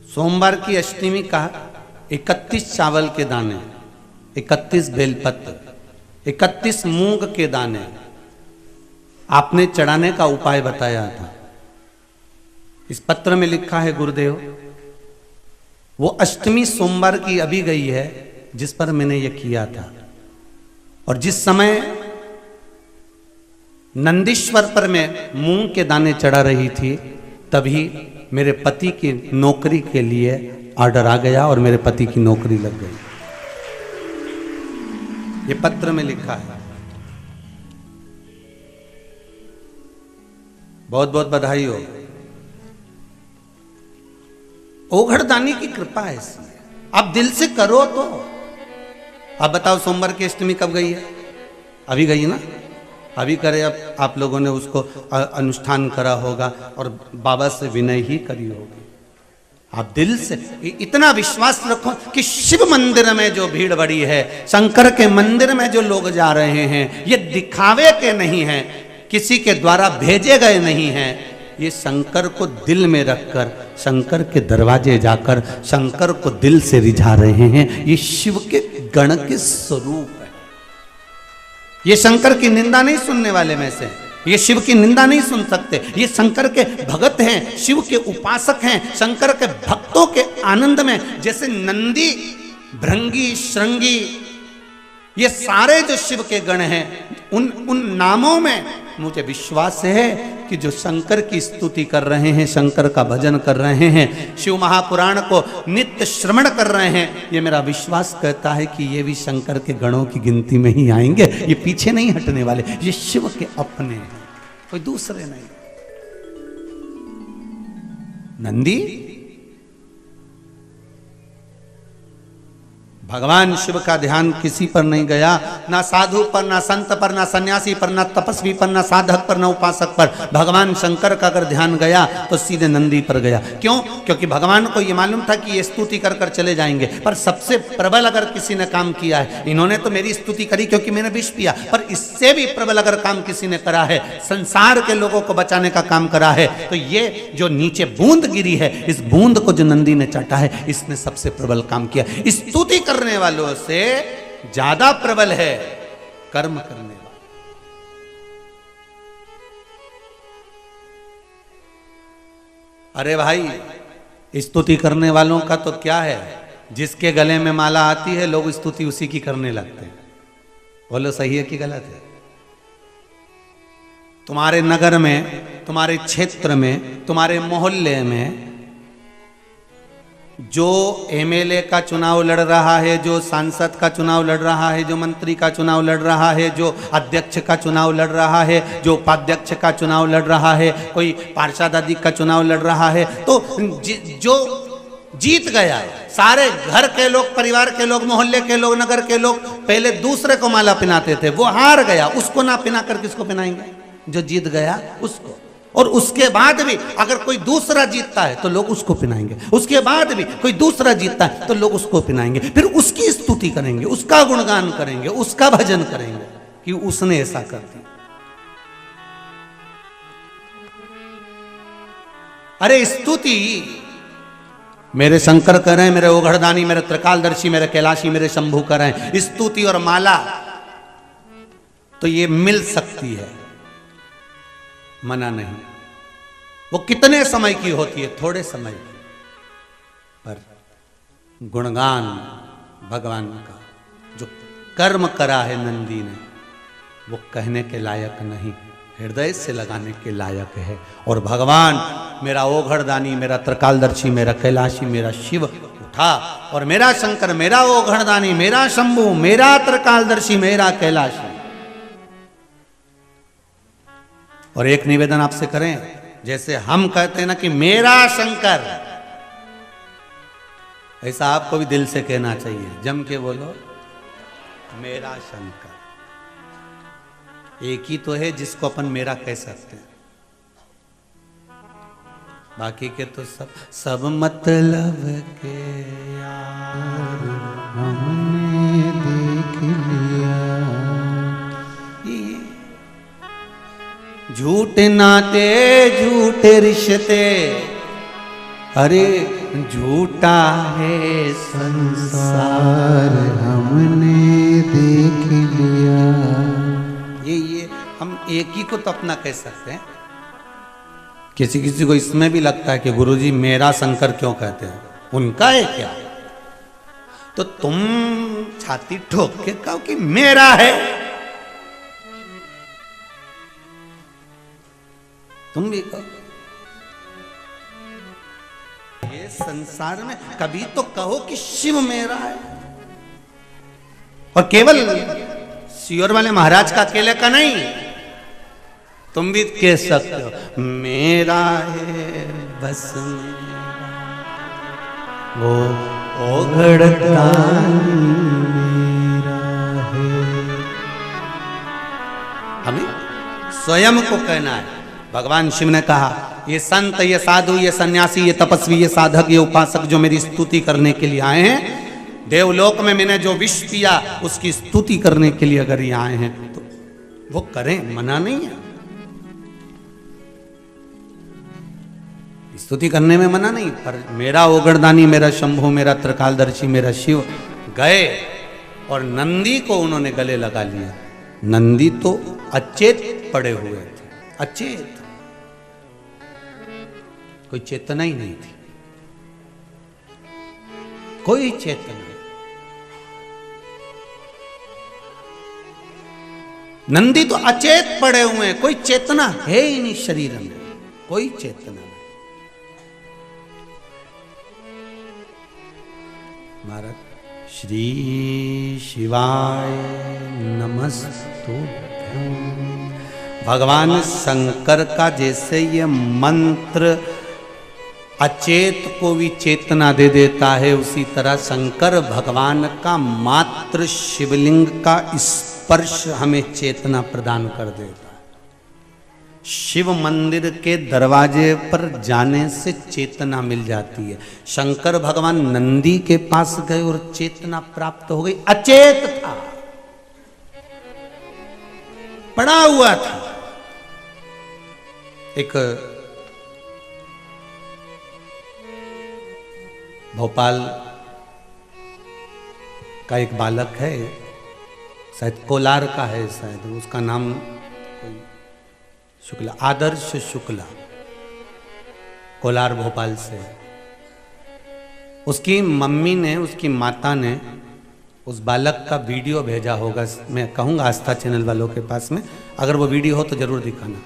सोमवार की अष्टमी का 31 चावल के दाने, 31 बेलपत्र, 31 मूंग के दाने आपने चढ़ाने का उपाय बताया था। इस पत्र में लिखा है गुरुदेव, वो अष्टमी सोमवार की अभी गई है जिस पर मैंने ये किया था, और जिस समय नंदीश्वर पर मैं मूंग के दाने चढ़ा रही थी, तभी मेरे पति की नौकरी के लिए ऑर्डर आ गया और मेरे पति की नौकरी लग गई। ये पत्र में लिखा है। बहुत बहुत बधाई हो। ओघड़दानी की कृपा है इसमें, आप दिल से करो तो। आप बताओ सोमवार की अष्टमी कब गई है? अभी गई ना? अभी करे। अब आप लोगों ने उसको अनुष्ठान करा होगा और बाबा से विनय ही करी होगी। आप दिल से इतना विश्वास रखो कि शिव मंदिर में जो भीड़ बड़ी है, शंकर के मंदिर में जो लोग जा रहे हैं, ये दिखावे के नहीं हैं, किसी के द्वारा भेजे गए नहीं हैं, ये शंकर को दिल में रखकर, शंकर के दरवाजे जाकर शंकर को दिल से रिझा रहे हैं। ये शिव के गण के स्वरूप है। ये शंकर की निंदा नहीं सुनने वाले में से, ये शिव की निंदा नहीं सुन सकते। ये शंकर के भगत हैं, शिव के उपासक हैं, शंकर के भक्तों के आनंद में, जैसे नंदी, भृंगी, श्रृंगी, ये सारे जो शिव के गण हैं, उन नामों में मुझे विश्वास है कि जो शंकर की स्तुति कर रहे हैं, शंकर का भजन कर रहे हैं, शिव महापुराण को नित्य श्रवण कर रहे हैं, ये मेरा विश्वास कहता है कि ये भी शंकर के गणों की गिनती में ही आएंगे। ये पीछे नहीं हटने वाले, ये शिव के अपने हैं, कोई दूसरे नहीं। नंदी भगवान शिव का ध्यान किसी पर नहीं गया, ना साधु पर, ना संत पर, ना सन्यासी पर, ना तपस्वी पर, ना साधक पर, ना उपासक पर। भगवान शंकर का अगर ध्यान गया तो सीधे नंदी पर गया। क्यों? क्योंकि भगवान को ये मालूम था कि ये स्तुति कर कर चले जाएंगे, पर सबसे प्रबल अगर किसी ने काम किया है, इन्होंने तो मेरी स्तुति करी क्योंकि मैंने विष पिया, पर इससे भी प्रबल अगर काम किसी ने करा है, संसार के लोगों को बचाने का काम करा है, तो ये जो नीचे बूंद गिरी है, इस बूंद को जो नंदी ने चाटा है, इसने सबसे प्रबल काम किया। स्तुति करने वालों से ज्यादा प्रबल है कर्म करने वाला। अरे भाई, स्तुति करने वालों का तो क्या है, जिसके गले में माला आती है लोग स्तुति उसी की करने लगते हैं। बोलो सही है कि गलत है? तुम्हारे नगर में, तुम्हारे क्षेत्र में, तुम्हारे मोहल्ले में जो एमएलए का चुनाव लड़ रहा है, जो सांसद का चुनाव लड़ रहा है, जो मंत्री का चुनाव लड़ रहा है, जो अध्यक्ष का चुनाव लड़ रहा है, जो उपाध्यक्ष का चुनाव लड़ रहा है, कोई पार्षद आदि का चुनाव लड़ रहा है, तो जो जीत गया, सारे घर के लोग, परिवार के लोग, मोहल्ले के लोग, नगर के लोग पहले दूसरे को माला पहनाते थे, वो हार गया, उसको ना पहना कर किसको पहनाएंगे? जो जीत गया उसको। और उसके बाद भी अगर कोई दूसरा जीतता है तो लोग उसको पहनाएंगे, उसके बाद भी कोई दूसरा जीतता है तो लोग उसको पहनाएंगे, फिर उसकी स्तुति करेंगे, उसका गुणगान करेंगे, उसका भजन करेंगे कि उसने ऐसा कर दिया। अरे स्तुति, मेरे शंकर कर रहे हैं, मेरे ओघड़दानी, मेरे त्रिकालदर्शी, मेरे कैलाशी, मेरे शंभू कर रहे हैं। स्तुति और माला तो ये मिल सकती है, मना नहीं। वो कितने समय की होती है? थोड़े समय की। पर गुणगान भगवान का जो कर्म करा है नंदी ने, वो कहने के लायक नहीं, हृदय से लगाने के लायक है। और भगवान मेरा ओघड़दानी, मेरा त्रिकालदर्शी, मेरा कैलाशी, मेरा शिव उठा, और मेरा शंकर, मेरा ओघड़दानी, मेरा शंभू, मेरा त्रिकालदर्शी, मेरा कैलाशी। और एक निवेदन आपसे करें, जैसे हम कहते हैं ना कि मेरा शंकर, ऐसा आपको भी दिल से कहना चाहिए, जम के बोलो मेरा शंकर। एक ही तो है जिसको अपन मेरा कह सकते हैं, बाकी के तो सब मतलब के यार हमने देख लिया। झूठे नाते, झूठे रिश्ते, अरे झूठा है संसार हमने देख लिया। ये हम एक ही को तो अपना कह सकते हैं। किसी किसी को इसमें भी लगता है कि गुरुजी मेरा शंकर क्यों कहते हैं, उनका है क्या? तो तुम छाती ठोक के कहो कि मेरा है। तुम भी कहो, ये संसार में कभी तो कहो कि शिव मेरा है। और केवल सियोर वाले महाराज का अकेले का नहीं, तुम भी कह सकते हो मेरा है बस मेरा, वो ओघड़दानी मेरा है। हमें स्वयं को कहना है। भगवान शिव ने कहा, ये संत, ये साधु, ये सन्यासी, ये तपस्वी, ये साधक, ये उपासक जो मेरी स्तुति करने के लिए आए हैं, देवलोक में मैंने जो विष पिया उसकी स्तुति करने के लिए अगर ये आए हैं तो वो करें, मना नहीं है। स्तुति करने में मना नहीं, पर मेरा ओघड़दानी, मेरा शंभू, मेरा त्रिकालदर्शी, मेरा शिव गए और नंदी को उन्होंने गले लगा लिया। नंदी तो अचेत पड़े हुए थे, अचेत, कोई चेतना ही नहीं थी, कोई चेतना। नंदी तो अचेत पड़े हुए हैं, कोई चेतना है ही नहीं शरीर में, कोई चेतना नहीं। महाराज, श्री शिवाय नमस्तुभ्यं। भगवान शंकर का जैसे ये मंत्र अचेत को भी चेतना दे देता है, उसी तरह शंकर भगवान का मात्र शिवलिंग का स्पर्श हमें चेतना प्रदान कर देता है। शिव मंदिर के दरवाजे पर जाने से चेतना मिल जाती है। शंकर भगवान नंदी के पास गए और चेतना प्राप्त हो गई। अचेत था, पड़ा हुआ था। एक भोपाल का एक बालक है, शायद कोलार का है, शायद उसका नाम शुक्ला, आदर्श शुक्ला, कोलार भोपाल से। उसकी मम्मी ने, उसकी माता ने उस बालक का वीडियो भेजा होगा, मैं कहूँगा आस्था चैनल वालों के पास में, अगर वो वीडियो हो तो जरूर दिखाना।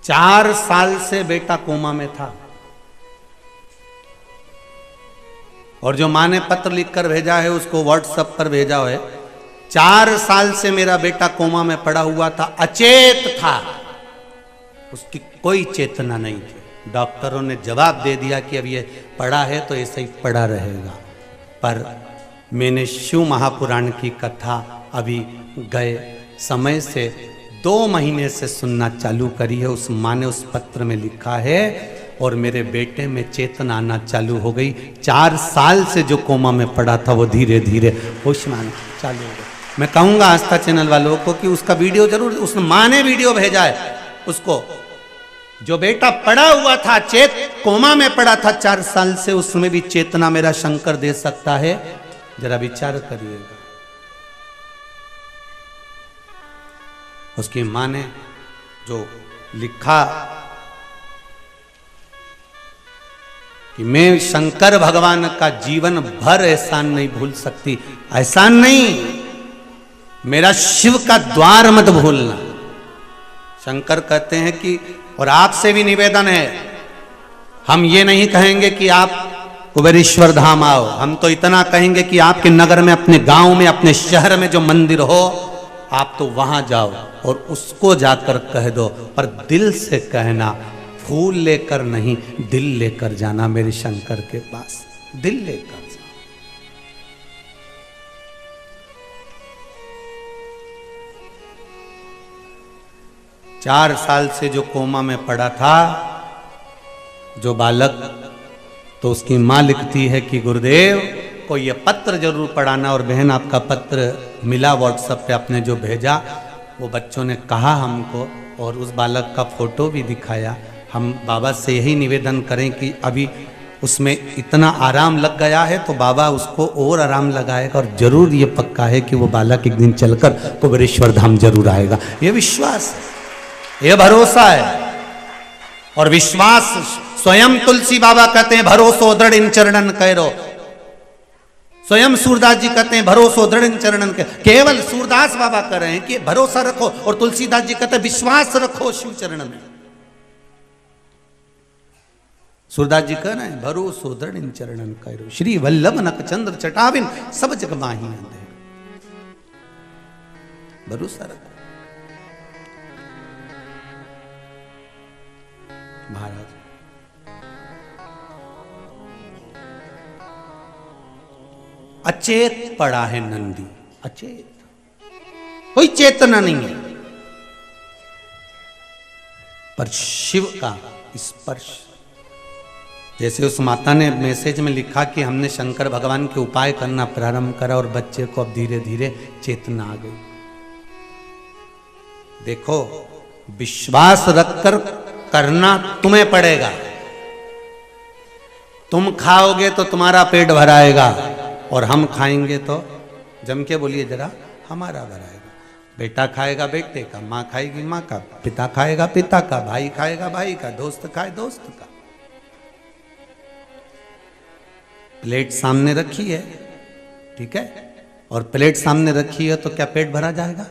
4 साल से बेटा कोमा में था और जो माँ ने पत्र लिखकर भेजा है उसको व्हाट्सएप पर भेजा है। 4 साल से मेरा बेटा कोमा में पड़ा हुआ था, अचेत था, उसकी कोई चेतना नहीं थी। डॉक्टरों ने जवाब दे दिया कि अब ये पड़ा है तो ऐसे ही पड़ा रहेगा। पर मैंने शिव महापुराण की कथा अभी गए समय से 2 महीने से सुनना चालू करी है। उस माँ ने उस पत्र में लिखा है और मेरे बेटे में चेतना आना चालू हो गई। 4 साल से जो कोमा में पड़ा था वो धीरे धीरे होश में आना चालू हो गया। मैं कहूँगा आस्था चैनल वालों को कि उसका वीडियो जरूर, उस माँ ने वीडियो भेजा है उसको, जो बेटा पड़ा हुआ था, चेत कोमा में पड़ा था 4 साल से, उसमें भी चेतना मेरा शंकर दे सकता है। जरा विचार करिएगा। उसकी मां ने जो लिखा कि मैं शंकर भगवान का जीवन भर एहसान नहीं भूल सकती। एहसान नहीं, मेरा शिव का द्वार मत भूलना। शंकर कहते हैं कि, और आपसे भी निवेदन है, हम ये नहीं कहेंगे कि आप कुबेरेश्वर धाम आओ, हम तो इतना कहेंगे कि आपके नगर में, अपने गांव में, अपने शहर में जो मंदिर हो आप तो वहां जाओ और उसको जाकर कह दो, पर दिल से कहना, फूल लेकर नहीं, दिल लेकर जाना मेरे शंकर के पास, दिल लेकर। 4 साल से जो कोमा में पड़ा था जो बालक, तो उसकी माँ लिखती है कि गुरुदेव को ये पत्र जरूर पढ़ाना। और बहन आपका पत्र मिला व्हाट्सएप पे, आपने जो भेजा, वो बच्चों ने कहा हमको और उस बालक का फोटो भी दिखाया। हम बाबा से यही निवेदन करें कि अभी उसमें इतना आराम लग गया है तो बाबा उसको और आराम लगाएगा, और जरूर ये पक्का है कि वो बालक एक दिन चलकर कुबेरेश्वर धाम जरूर आएगा। ये विश्वास है, ये भरोसा है। और विश्वास स्वयं तुलसी बाबा कहते हैं, भरोसो दृढ़ इन चरणन करो। स्वयं सूरदास जी कहते हैं, भरोसो दृढ़ इन चरणन करो। केवल सूरदास बाबा कह रहे हैं कि भरोसा रखो, और तुलसीदास जी कहते हैं विश्वास रखो शिव चरण में। सूरदास जी कह रहे हैं, भरोसो दृढ़ इन चरणन करो, श्री वल्लभ नक चंद्र चटाविन सब जग माही अंधेर। भरोसा रखो। महाराज अचेत पड़ा है नंदी, अचेत, कोई चेतना नहीं है, पर शिव का स्पर्श। जैसे उस माता ने मैसेज में लिखा कि हमने शंकर भगवान के उपाय करना प्रारंभ करा और बच्चे को अब धीरे धीरे चेतना आ गई। देखो, विश्वास रखकर करना तुम्हें पड़ेगा। तुम खाओगे तो तुम्हारा पेट भराएगा, और हम खाएंगे तो, जम के बोलिए जरा, हमारा भराएगा। बेटा खाएगा बेटे का, माँ खाएगी माँ का, पिता खाएगा पिता का, भाई खाएगा भाई का, दोस्त खाए दोस्त का। प्लेट सामने रखी है, ठीक है, और प्लेट सामने रखी है तो क्या पेट भरा जाएगा?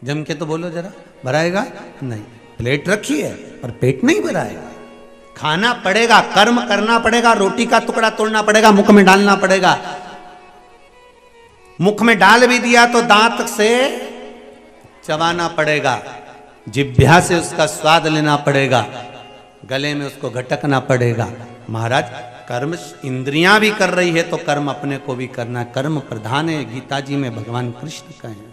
जम के तो बोलो जरा, भराएगा नहीं। प्लेट रखी है पर पेट नहीं भराएगा। खाना पड़ेगा, कर्म करना पड़ेगा, रोटी का टुकड़ा तोड़ना पड़ेगा, मुख में डालना पड़ेगा। मुख में डाल भी दिया तो दांत से चबाना पड़ेगा, जिह्वा से उसका स्वाद लेना पड़ेगा, गले में उसको घटकना पड़ेगा, महाराज कर्म इंद्रियां भी कर रही है तो कर्म अपने को भी करना, कर्म प्रधान है, गीता जी में भगवान कृष्ण कहे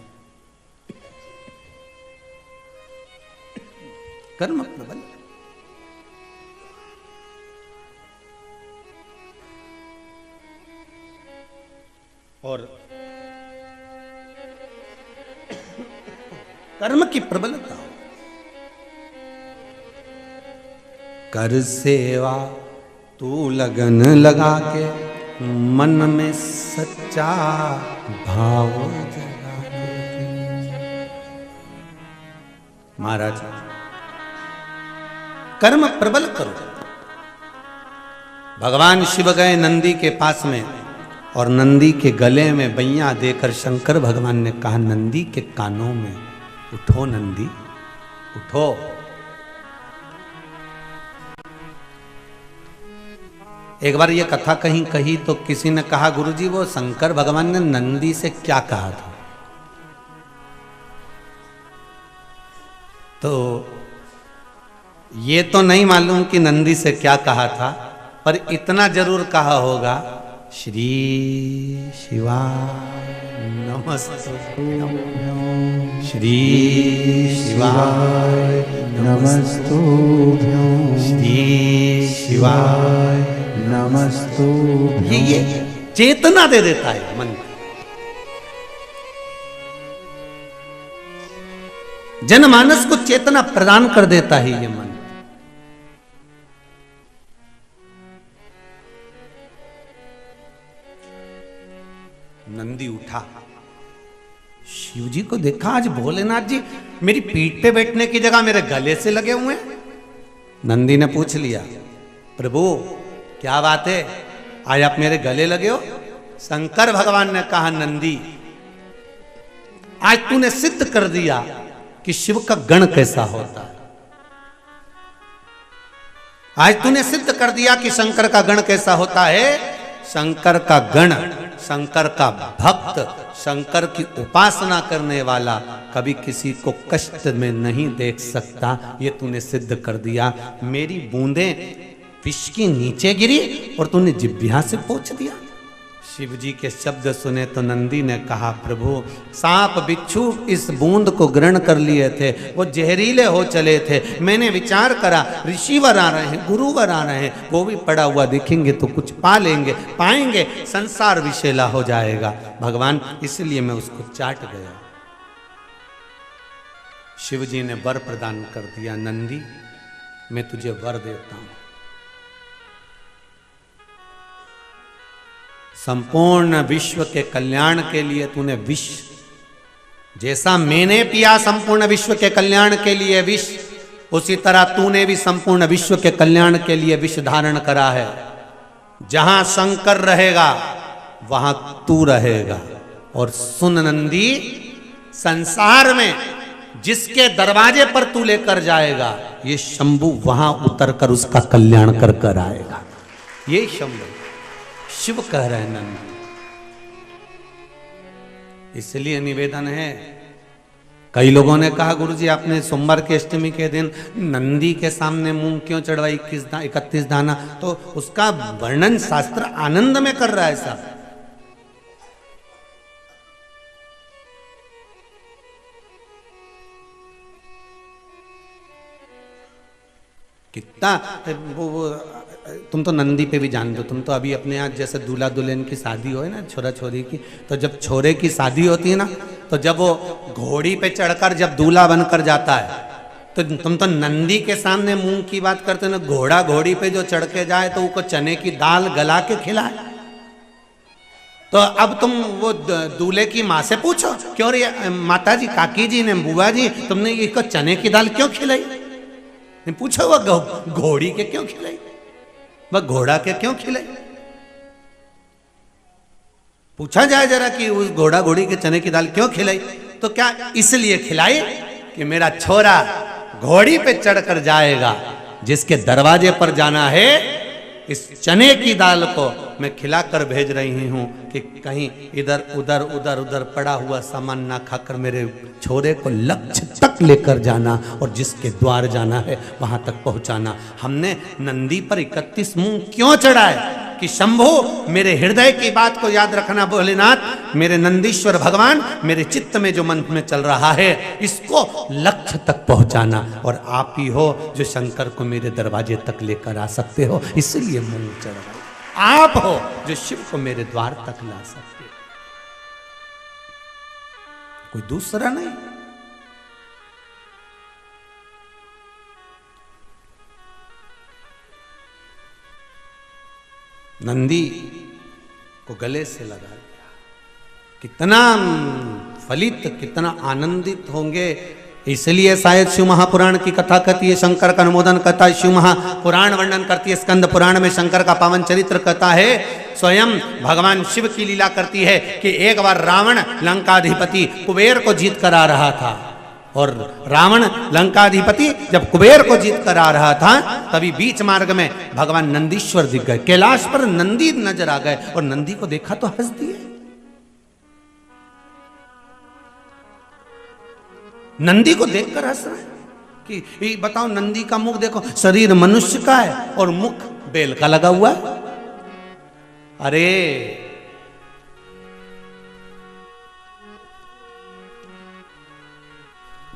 कर्म प्रबल। और कर्म की प्रबलता हो, कर सेवा तू लगन लगा के, मन में सच्चा भाव जगा के। महाराज कर्म प्रबल करो। भगवान शिव गए नंदी के पास में और नंदी के गले में बैया देकर शंकर भगवान ने कहा नंदी के कानों में, उठो नंदी उठो। एक बार ये कथा कहीं कही तो किसी ने कहा गुरुजी वो शंकर भगवान ने नंदी से क्या कहा था? तो ये तो नहीं मालूम कि नंदी से क्या कहा था, पर इतना जरूर कहा होगा श्री शिवाय नमस्तुभ्यं, श्री शिवाय नमस्तुभ्यं, श्री शिवाय नमस्तुभ्यं। ये चेतना दे देता है मन को। जनमानस को चेतना प्रदान कर देता है ये मन। नंदी उठा, शिव जी को देखा आज भोलेनाथ जी मेरी पीठ पे बैठने की जगह मेरे गले से लगे हुए हैं। नंदी ने पूछ लिया प्रभु क्या बात है, आज आप मेरे गले लगे हो? शंकर भगवान ने कहा नंदी आज तूने सिद्ध कर दिया कि शिव का गण कैसा होता है। आज तूने सिद्ध कर दिया कि शंकर का गण कैसा होता है। शंकर का गण, शंकर का भक्त, शंकर की उपासना करने वाला कभी किसी को कष्ट में नहीं देख सकता। ये तूने सिद्ध कर दिया। मेरी बूंदें विष के नीचे गिरी और तूने जिह्वा से पोंछ दिया। शिव जी के शब्द सुने तो नंदी ने कहा प्रभु सांप बिच्छू इस बूंद को ग्रहण कर लिए थे, वो जहरीले हो चले थे। मैंने विचार करा ऋषिवर आ रहे हैं, गुरुवर आ रहे हैं, वो भी पड़ा हुआ दिखेंगे तो कुछ पा लेंगे, पाएंगे, संसार विषैला हो जाएगा भगवान, इसलिए मैं उसको चाट गया। शिव जी ने वर प्रदान कर दिया, नंदी मैं तुझे वर देता हूं, संपूर्ण विश्व के कल्याण के लिए तूने विष, जैसा मैंने पिया संपूर्ण विश्व के कल्याण के लिए विष, उसी तरह तूने भी संपूर्ण विश्व के कल्याण के लिए विष धारण करा है। जहां शंकर रहेगा वहां तू रहेगा। और सुन नंदी, संसार में जिसके दरवाजे पर तू लेकर जाएगा ये शंभु वहां उतर कर उसका कल्याण कर कर आएगा। ये शंभु शिव कह रहे हैं नंदी। इसलिए निवेदन है, कई लोगों ने कहा गुरुजी आपने सोमवार की अष्टमी के दिन नंदी के सामने मूंग क्यों चढ़वाई 31 दाना? तो उसका वर्णन शास्त्र आनंद में कर रहा है साहब। कितना वो तुम तो नंदी पे भी जानते हो, तुम तो अभी अपने यहाँ जैसे दूल्हा दुल्हन की शादी हो ना, छोरा छोरी की, तो जब छोरे की शादी होती है ना, तो जब वो घोड़ी पे चढ़कर जब दूल्हा बनकर जाता है तो तुम तो नंदी के सामने मूंग की बात करते हो ना। घोड़ा घोड़ी पे जो चढ़ के जाए तो उसको चने की दाल गला के खिलाए। तो अब तुम वो दूल्हे की माँ से पूछो क्यों रे माता जी, काकी जी ने, बुआ जी, तुमने इसको चने की दाल क्यों खिलाई? पूछो वह घोड़ी के क्यों खिलाई, वह घोड़ा के क्यों खिलाई? पूछा जाए जरा कि उस घोड़ा घोड़ी के चने की दाल क्यों खिलाई? तो क्या इसलिए खिलाई कि मेरा छोरा घोड़ी पे चढ़कर जाएगा, जिसके दरवाजे पर जाना है इस चने की दाल को मैं खिलाकर भेज रही हूं कि कहीं इधर उधर उधर उधर पड़ा हुआ सामान ना खाकर मेरे छोरे को लक्ष्य तक लेकर जाना और जिसके द्वार जाना है वहां तक पहुंचाना। हमने नंदी पर 31 मूंग क्यों चढ़ाए कि शंभो मेरे हृदय की बात को याद रखना भोलेनाथ, मेरे नंदीश्वर भगवान, मेरे चित्त में जो मन में चल रहा है इसको लक्ष्य तक पहुंचाना, और आप ही हो जो शंकर को मेरे दरवाजे तक लेकर आ सकते हो, इसलिए मूंग चढ़ाए। आप हो जो शिव को मेरे द्वार तक ला सकते हो, कोई दूसरा नहीं। नंदी को गले से लगा लिया, कितना फलित, कितना आनंदित होंगे। इसलिए शायद शिव महापुराण की कथा कहती है, शंकर का अनुमोदन कहता है, शिव महापुराण वर्णन करती है, स्कंद पुराण में शंकर का पावन चरित्र कहता है, स्वयं भगवान शिव की लीला करती है कि एक बार रावण लंकाधिपति कुबेर को जीत कर आ रहा था, और रावण लंकाधिपति जब कुबेर को जीत कर आ रहा था तभी बीच मार्ग में भगवान नंदीश्वर दिख गए, कैलाश पर नंदी नजर आ गए, और नंदी को देखा तो हंस दिए। नंदी को देखकर हंस रहे कि ये बताओ, नंदी का मुख देखो, शरीर मनुष्य का है और मुख बेल का लगा हुआ है। अरे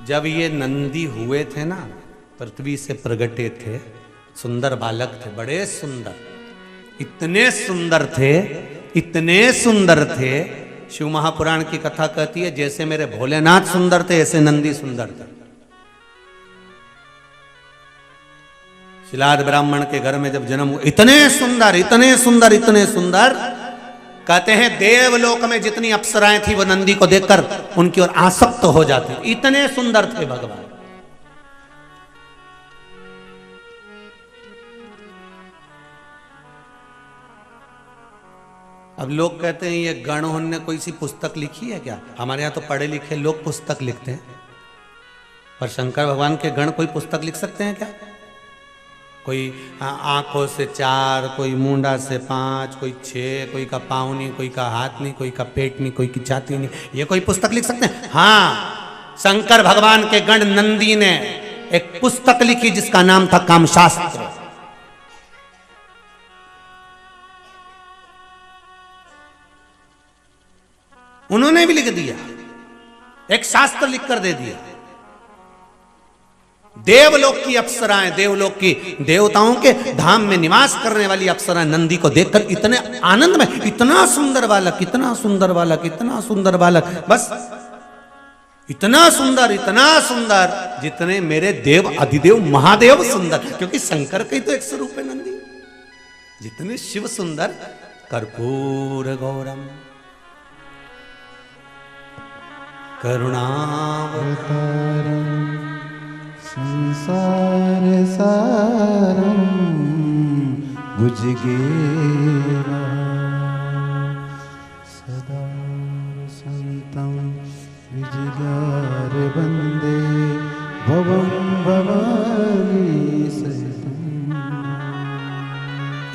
जब ये नंदी हुए थे ना, पृथ्वी से प्रगटे थे, सुंदर बालक थे, बड़े सुंदर, इतने सुंदर थे, इतने सुंदर थे। शिव महापुराण की कथा कहती है जैसे मेरे भोलेनाथ सुंदर थे ऐसे नंदी सुंदर थे। शिलाद ब्राह्मण के घर में जब जन्म हुआ, इतने सुंदर, इतने सुंदर, इतने सुंदर, कहते हैं देवलोक में जितनी अप्सराएं थी वो नंदी को देखकर उनकी ओर आसक्त हो जाती, इतने सुंदर थे भगवान। अब लोग कहते हैं ये गणों ने कोई सी पुस्तक लिखी है क्या? हमारे यहाँ तो पढ़े लिखे लोग पुस्तक लिखते हैं, पर शंकर भगवान के गण कोई पुस्तक लिख सकते हैं क्या? कोई आंखों से 4, कोई मुंडा से 5, कोई 6, कोई का पाँव नहीं, कोई का हाथ नहीं, कोई का पेट नहीं, कोई की छाती नहीं, ये कोई पुस्तक लिख सकते हैं? हाँ, शंकर भगवान के गण नंदी ने एक पुस्तक लिखी जिसका नाम था कामशास्त्र। उन्होंने भी लिख दिया, एक शास्त्र लिखकर दे दिया। देवलोक की अप्सराएं, देवलोक की देवताओं के धाम में निवास करने वाली अप्सराएं नंदी को देखकर इतने आनंद में, इतना सुंदर बालक, इतना सुंदर बालक, इतना सुंदर बालक, बस इतना सुंदर जितने मेरे देव अधिदेव महादेव सुंदर, क्योंकि शंकर का ही तो एक स्वरूप है नंदी। जितने शिव सुंदर, कर्पूर गौरम करुणावतारम संसार सारम भुजगेवा सदा संतं विजयार वंदे भवं भवानी सहितं।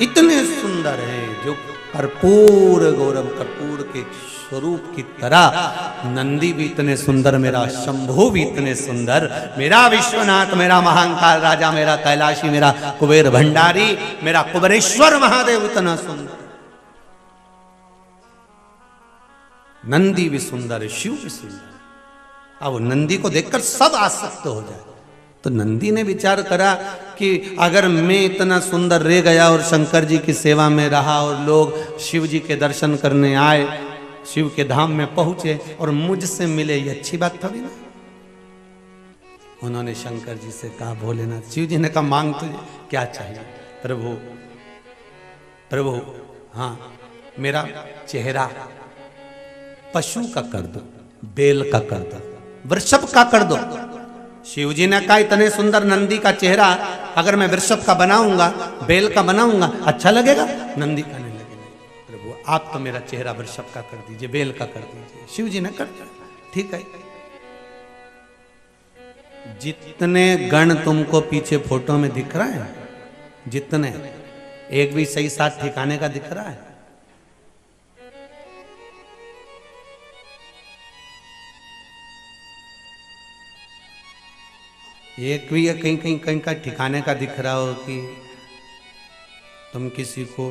इतने सुंदर है जो कर्पूर गौरम, कर्पूर के स्वरूप की तरह नंदी भी इतने सुंदर, मेरा शंभु भी इतने सुंदर, मेरा विश्वनाथ, मेरा महांकाल राजा, मेरा कैलाशी, मेरा कुबेर भंडारी, मेरा कुबेरेश्वर महादेव इतना सुंदर। नंदी भी सुंदर है, शिव भी सुंदर। अब नंदी को देखकर सब आसक्त हो जाए। तो नंदी ने विचार करा कि अगर मैं इतना सुंदर रह गया और शंकर जी की सेवा में रहा और लोग शिव जी के दर्शन करने आए, शिव के धाम में पहुंचे और मुझसे मिले, ये अच्छी बात थोड़ी ना। उन्होंने शंकर जी से कहा, भोलेनाथ, शिव जी ने कहा मांग तुझे क्या चाहिए? प्रभु प्रभु, हाँ, मेरा चेहरा पशु का कर दो, बैल का कर दो, वृषभ का कर दो। शिव जी ने कहा इतने सुंदर नंदी का चेहरा अगर मैं वृषभ का बनाऊंगा, बैल का बनाऊंगा, अच्छा लगेगा? नंदी कहने लगे, नहीं प्रभु, आप तो मेरा चेहरा वृषभ का कर दीजिए, बैल का कर दीजिए। शिव जी ने कर दिया, ठीक है। जितने गण तुमको पीछे फोटो में दिख रहे हैं, जितने एक भी सही साथ ठिकाने का दिख रहा है? एक भी कहीं कहीं कहीं का ठिकाने का दिख रहा हो कि तुम किसी को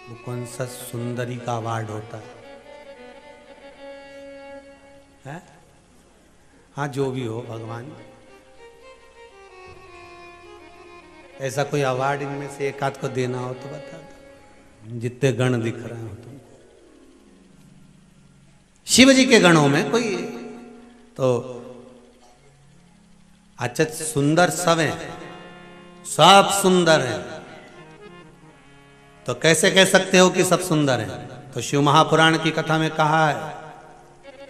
वो कौन सा सुंदरी का अवार्ड होता है? हाँ जो भी हो भगवान, ऐसा कोई अवार्ड इनमें से एक आध को देना हो तो बता दो, जितने गण दिख रहे हो तुम। शिव जी के गणों में कोई तो अच्छा सुंदर सब है, सब सुंदर है, तो कैसे कह सकते हो कि सब सुंदर है? तो शिव महापुराण की कथा में कहा है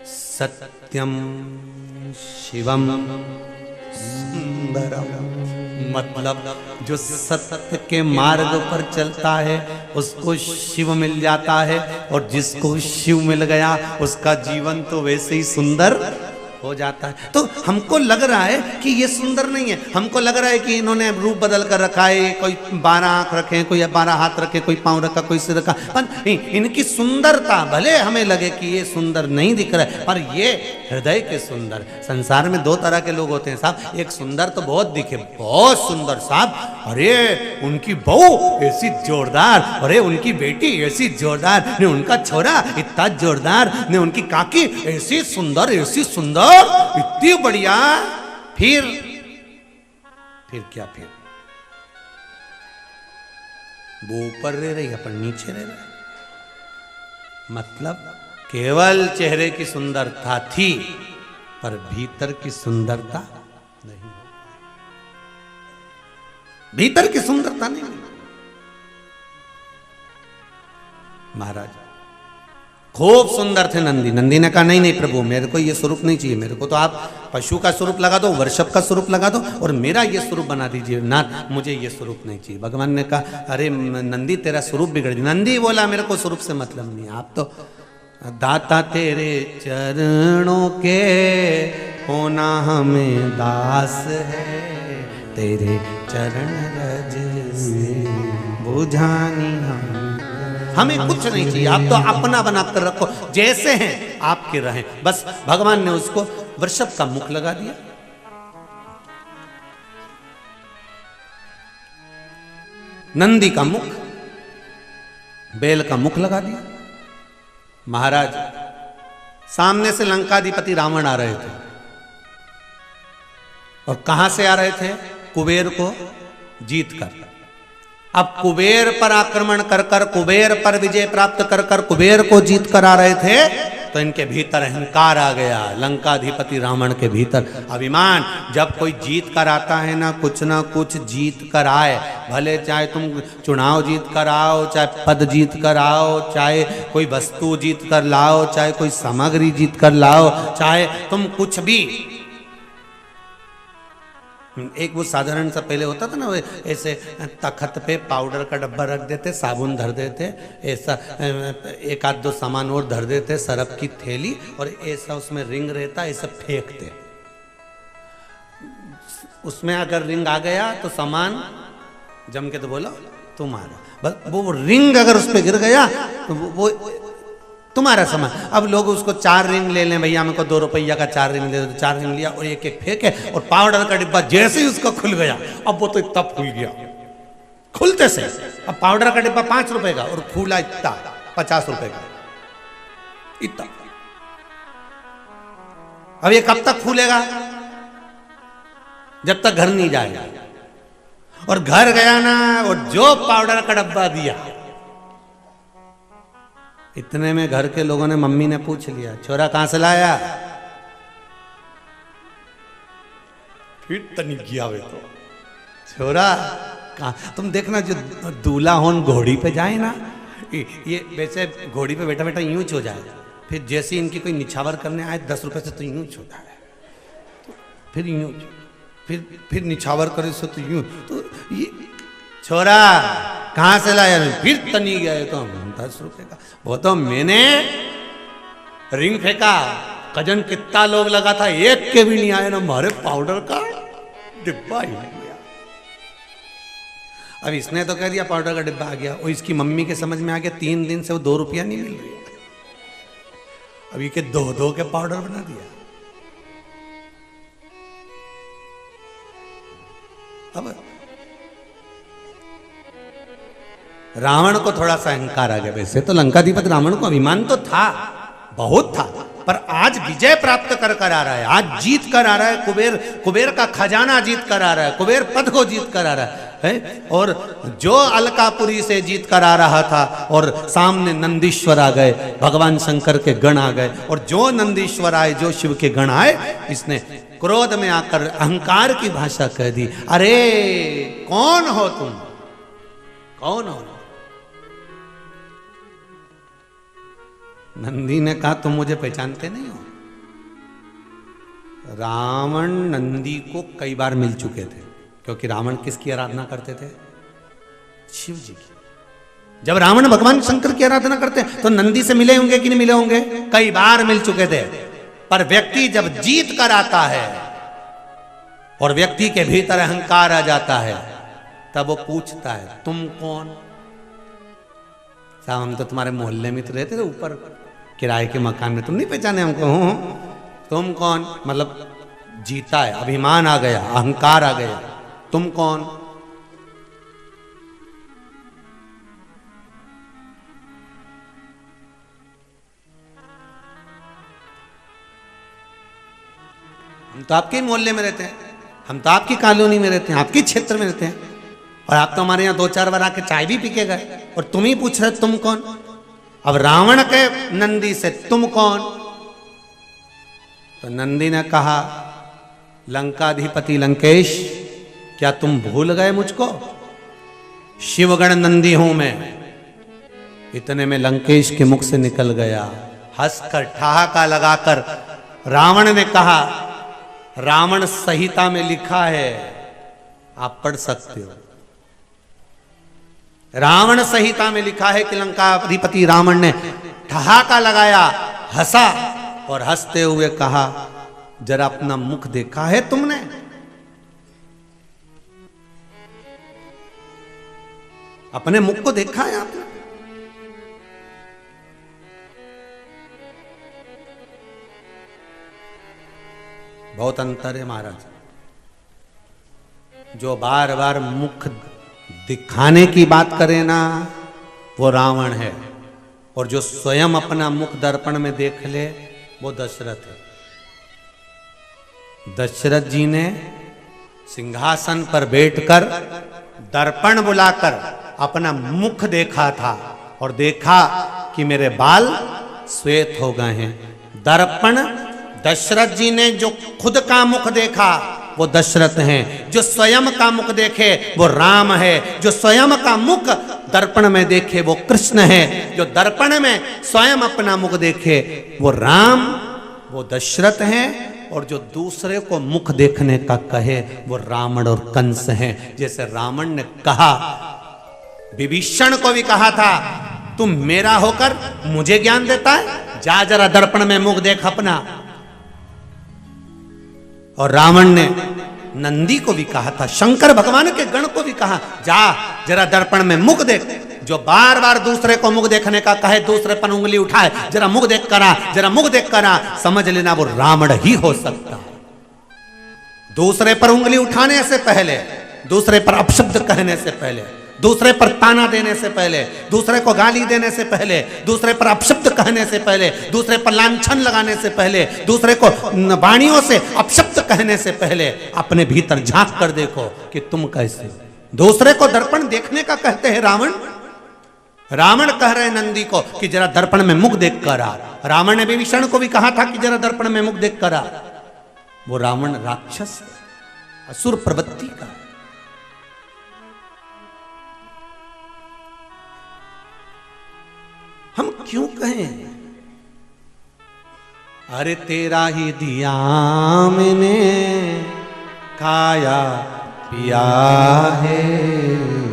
सत्यम शिवम सुंदरम, मतलब जो सत्य के मार्ग पर चलता है उसको शिव मिल जाता है, और जिसको शिव मिल गया उसका जीवन तो वैसे ही सुंदर हो जाता है। तो हमको लग रहा है कि ये सुंदर नहीं है, हमको लग रहा है कि इन्होंने रूप बदल कर रखा है, कोई 12 आंख रखे, कोई 12 हाथ रखे, कोई पांव रखा, कोई सिर रखा, पर इनकी सुंदरता भले हमें लगे कि ये सुंदर नहीं दिख रहा है, पर ये हृदय के सुंदर। संसार में 2 तरह के लोग होते हैं साहब, एक सुंदर तो बहुत दिखे, बहुत सुंदर साहब, अरे उनकी बहू ऐसी जोरदार, अरे उनकी बेटी ऐसी जोरदार, ने उनका छोरा इतना जोरदार, ने उनकी काकी ऐसी सुंदर, ऐसी सुंदर, इतनी बढ़िया, फिर क्या? फिर वो ऊपर रह रही है, अपन नीचे रह रहे, मतलब केवल चेहरे की सुंदरता थी पर भीतर की सुंदरता नहीं, भीतर की सुंदरता नहीं। महाराज खूब सुंदर थे नंदी। नंदी ने कहा नहीं नहीं प्रभु, मेरे को ये स्वरूप नहीं चाहिए, मेरे को तो आप पशु का स्वरूप लगा दो, वृषभ का स्वरूप लगा दो, और मेरा ये स्वरूप बना दीजिए नाथ, मुझे ये स्वरूप नहीं चाहिए। भगवान ने कहा अरे नंदी तेरा स्वरूप बिगड़ गया। नंदी बोला मेरे को स्वरूप से मतलब नहीं, आप तो दाता तेरे चरणों के होना हमें दास है, तेरे चरण रज से बुझानी हमें कुछ नहीं चाहिए, आप तो अपना बनाकर रखो, जैसे हैं आपके रहें बस। भगवान ने उसको वृषभ का मुख लगा दिया, नंदी का मुख, बैल का मुख लगा दिया। महाराज सामने से लंकाधिपति रावण आ रहे थे, और कहां से आ रहे थे? कुबेर को जीत कर। अब कुबेर पर आक्रमण कर कर, कुबेर पर विजय प्राप्त कर कर कुबेर को जीत कर आ रहे थे, तो इनके भीतर अहंकार आ गया, लंकाधिपति रावण के भीतर अभिमान। जब कोई जीत कर आता है ना कुछ जीत कर आए, भले चाहे तुम चुनाव जीत कर आओ, चाहे पद जीत कर आओ, चाहे कोई वस्तु जीत कर लाओ, चाहे कोई सामग्री जीत कर लाओ, चाहे तुम कुछ भी, एक वो साधारण सा पहले होता था ना, वो ऐसे तखत पे पाउडर का डब्बा रख देते, साबुन धर देते, ऐसा एक आध 2 सामान और धर देते, सरफ की थैली, और ऐसा उसमें रिंग रहता, ऐसा फेंकते, उसमें अगर रिंग आ गया तो सामान जम के तो बोलो तुम्हारा, बस वो रिंग अगर उस पर गिर गया तो वो तुम्हारा सामान। अब लोग उसको 4 रिंग ले लें, भैया मेरे को 2 रुपया का 4 रिंग दे दो, 4 रिंग लिया और एक एक फेंके, और पाउडर का डिब्बा जैसे ही उसका खुल गया, अब वो तो इतना फूल गया खुलते से। अब पाउडर का डिब्बा 5 रुपए का और फूला इतना 50 रुपए का, इतना। अब ये कब तक फूलेगा? जब तक घर नहीं जाएगा। और घर गया ना, और जो पाउडर का डब्बा दिया, इतने में घर के लोगों ने, मम्मी ने पूछ लिया छोरा कहां से लाया? फिर तनी गया वे तो छोरा कहां। तुम देखना जो दूल्हा होन घोड़ी पे जाए ना, ये वैसे घोड़ी पे बैठा बैठा यूं हो जाए, फिर जैसे इनकी कोई निछावर करने आए 10 रुपए से तो यूं छोटा है, फिर यूं, फिर निछावर करे से तो यूं, तो ये छोरा कहां से लाया? फिर तनी गया तो 10 रुपए का। वो तो मैंने रिंग फेंका, कजन कितना लोग लगा था, एक के भी नहीं आया ना, हमारे पाउडर का डिब्बा ही नहीं गया। अब इसने तो कह दिया पाउडर का डिब्बा आ गया, और इसकी मम्मी के समझ में आ गया 3 दिन से वो 2 रुपया नहीं मिल रही है। अब ये के 2 के पाउडर बना दिया। अब रावण को थोड़ा सा अहंकार आ गया। वैसे तो लंकाधिपति रावण को अभिमान तो था, बहुत था, पर आज विजय प्राप्त कर कर आ रहा है, आज जीत कर आ रहा है, कुबेर का खजाना जीत कर आ रहा है, कुबेर पद को जीत कर आ रहा है। और जो अलकापुरी से जीत कर आ रहा था और सामने नंदीश्वर आ गए, भगवान शंकर के गण आ गए, और जो नंदीश्वर आए, जो शिव के गण आए, इसने क्रोध में आकर अहंकार की भाषा कह दी, अरे कौन हो तुम, कौन हो? नंदी ने कहा तुम मुझे पहचानते नहीं हो। रावण नंदी को कई बार मिल चुके थे, क्योंकि रावण किसकी आराधना करते थे? शिव जी की। जब रावण भगवान शंकर की आराधना करते हैं तो नंदी से मिले होंगे कि नहीं मिले होंगे? कई बार मिल चुके थे। पर व्यक्ति जब जीत कर आता है और व्यक्ति के भीतर अहंकार आ जाता है, तब वो पूछता है तुम कौन? साहब हम तो तुम्हारे मोहल्ले में तो रहते थे, ऊपर किराए के मकान में, तुम नहीं पहचाने हमको? हूं, तुम कौन? मतलब जीता है, अभिमान आ गया, अहंकार आ गया, तुम कौन? हम तो आपके मोहल्ले में रहते हैं, हम तो आपकी कॉलोनी में रहते हैं, आपके क्षेत्र में रहते हैं, और आप तो हमारे यहाँ 2-4 बार आके चाय भी पी के गए, और तुम ही पूछ रहे तुम कौन? अब रावण के नंदी से तुम कौन? तो नंदी ने कहा लंकाधिपति लंकेश, क्या तुम भूल गए मुझको? शिवगण नंदी हूं मैं। इतने में लंकेश के मुख से निकल गया, हंसकर ठहाका लगाकर रावण ने कहा, रावण संहिता में लिखा है, आप पढ़ सकते हो। रावण संहिता में लिखा है कि लंकाधिपति रावण ने ठहाका लगाया, हंसा, और हंसते हुए कहा, जरा अपना मुख देखा है तुमने? अपने मुख को देखा है आपने? बहुत अंतर है महाराज। जो बार बार मुख दिखाने की बात करे ना, वो रावण है, और जो स्वयं अपना मुख दर्पण में देख ले, वो दशरथ है। दशरथ जी ने सिंहासन पर बैठकर दर्पण बुलाकर अपना मुख देखा था, और देखा कि मेरे बाल श्वेत हो गए हैं। दर्पण, दशरथ जी ने जो खुद का मुख देखा वो दशरथ हैं, जो स्वयं का मुख देखे वो राम है, जो स्वयं का मुख दर्पण में देखे वो कृष्ण है, जो दर्पण में स्वयं अपना मुख देखे वो राम, वो दशरथ हैं, और जो दूसरे को मुख देखने का कहे वो रावण और कंस हैं। जैसे रावण ने कहा, विभीषण को भी कहा था, तुम मेरा होकर मुझे ज्ञान देता है, जा जरा दर्पण में मुख देख अपना। और रावण ने नंदी को भी कहा था, शंकर भगवान के गण को भी कहा, जा जरा दर्पण में मुख देख। जो बार बार दूसरे को मुख देखने का कहे, दूसरे पर उंगली उठाए, जरा मुख देख करा, जरा मुख देख करा, समझ लेना वो रावण ही हो सकता है। दूसरे पर उंगली उठाने से पहले, दूसरे पर अपशब्द कहने से पहले, दूसरे पर ताना देने से पहले, दूसरे को गाली देने से पहले, दूसरे पर अपशब्द कहने से पहले, दूसरे पर लांछन लगाने से पहले, दूसरे को वाणियों से अपशब्द कहने से पहले अपने भीतर झांक कर देखो कि तुम कैसे। दूसरे को दर्पण देखने का कहते हैं रावण। रावण कह रहे नंदी को कि जरा दर्पण में मुख देख कर आ। रावण ने विभीषण को भी कहा था कि जरा दर्पण में मुख देख कर आ। वो रावण राक्षस, असुर प्रवृत्ति का। हम क्यों कहें, अरे तेरा ही दिया मैंने, खाया पिया है,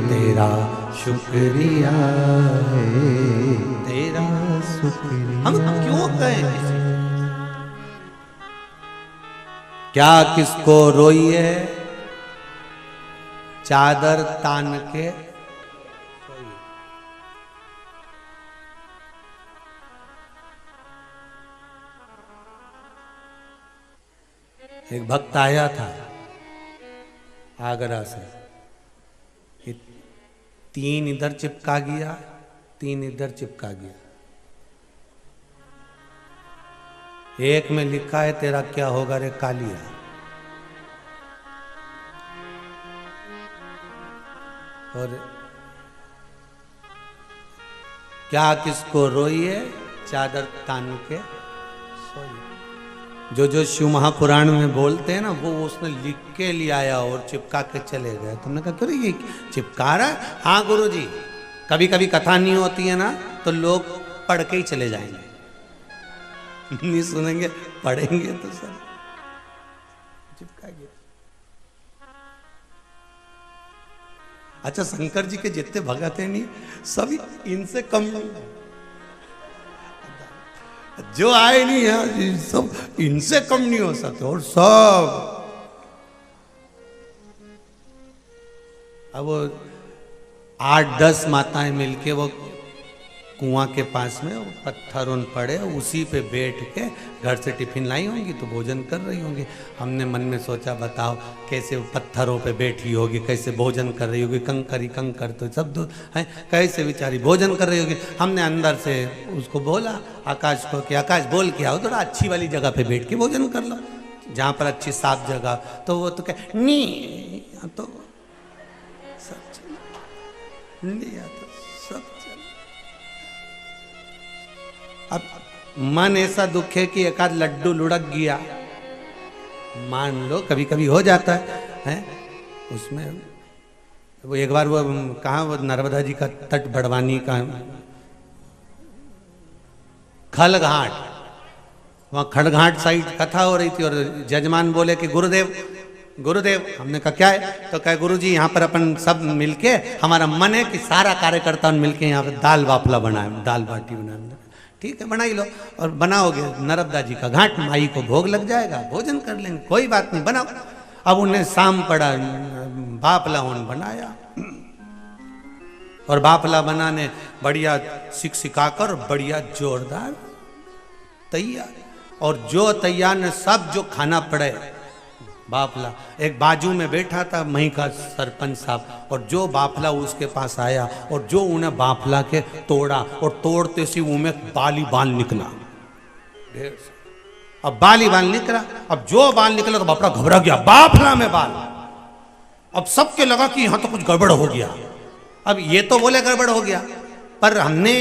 तेरा शुक्रिया है, तेरा शुक्रिया। हम क्यों कहें, क्या किसको रोइए, चादर तान के एक भक्त आया था आगरा से, 3 इधर चिपका गया, 3 इधर चिपका गया। एक में लिखा है तेरा क्या होगा रे कालिया। और क्या किसको रोइए, चादर तान के सोइए। जो शिव महापुराण में बोलते हैं ना, वो उसने लिख के ले आया और चिपका के चले गए। तुमने कहा क्यों ये चिपका रहा है? हाँ गुरुजी, कभी कभी कथा नहीं होती है ना तो लोग पढ़ के ही चले जाएंगे, नहीं सुनेंगे, पढ़ेंगे तो सब चिपका गया। अच्छा, शंकर जी के जितने भगत हैं नहीं, सभी इनसे कम नहीं, जो आए नहीं है सब इनसे कम नहीं हो सकते। और सब अब वो 8-10 माताएं मिलके वो कुआं के पास में वो पत्थर उन पड़े, उसी पे बैठ के घर से टिफिन लाई होंगी तो भोजन कर रही होंगी। हमने मन में सोचा बताओ कैसे वो पत्थरों पे बैठी होगी, कैसे भोजन कर रही होगी, कंकर ही कंकर तो सब है, कैसे बेचारी भोजन कर रही होगी। हमने अंदर से उसको बोला आकाश को कि आकाश बोल के आओ, थोड़ा अच्छी वाली जगह पे बैठ के भोजन कर लो, जहाँ पर अच्छी साफ जगह। तो वो तो कह नहीं, तो सब लिया तो सब। अब मन ऐसा दुख है कि एक आध लड्डू लुढ़क गया, मान लो कभी कभी हो जाता है? उसमें वो एक बार वो कहाँ, वो नर्मदा जी का तट बड़वानी का खलघाट, वहाँ खड़घाट साइड कथा हो रही थी और जजमान बोले कि गुरुदेव गुरुदेव, हमने कहा क्या है? तो कहे गुरुजी यहाँ पर अपन सब मिलके, हमारा मन है कि सारा कार्यकर्ता मिलके यहाँ पर दाल बाफला बनाए, दाल बाटी बनाए। ठीक है बना ही लो, और बनाओगे नर्मदा जी का घाट, माई को भोग लग जाएगा, भोजन कर लेंगे, कोई बात नहीं, बनाओ। अब उन्हें शाम पड़ा, बाफला उन बनाया, और बाफला बनाने बढ़िया सिकाकर बढ़िया जोरदार तैयार। और जो तैयार ने सब जो खाना पड़े बाफला, एक बाजू में बैठा था मही का सरपंच साहब, और जो बाफला उसके पास आया और जो उन्हें बाफला के तोड़ा, और तोड़ते सी उनमें बाली बाल निकला, अब बाली बाल निकला। अब जो बाल निकला तो बापड़ा घबरा गया, बाफला में बाल। अब सबके लगा कि यहां तो कुछ गड़बड़ हो गया। अब ये तो बोले गड़बड़ हो गया, पर हमने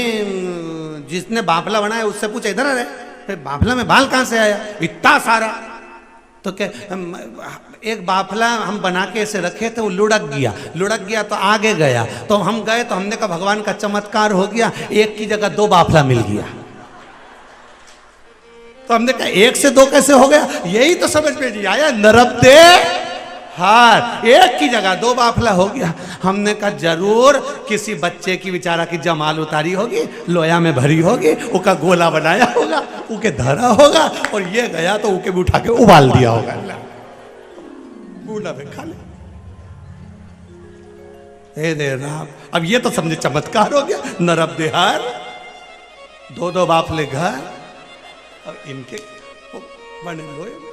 जिसने बाफला बनाया उससे पूछा इधर आ रहे बाफला में बाल कहां से आया इतना सारा? तो क्या एक बाफला हम बना के ऐसे रखे थे, वो लुढ़क गया तो आगे गया। तो हम गए तो हमने कहा भगवान का चमत्कार हो गया, एक की जगह 2 बाफला मिल गया। तो हमने कहा 1 से 2 कैसे हो गया? यही तो समझ में नहीं आया, नरब्दे हार, एक की जगह 2 बाफला हो गया। हमने कहा जरूर किसी बच्चे की बेचारा की जमाल उतारी होगी, लोया में भरी होगी, उसका गोला बनाया होगा, उके धरा होगा, और ये गया तो उके भी उठा के उबाल दिया होगा, गोला में खा ले। हे राम, अब ये तो समझे चमत्कार हो गया, नरब्दे हार, 2-2 बाफले घर, और इनके बने लोहे में।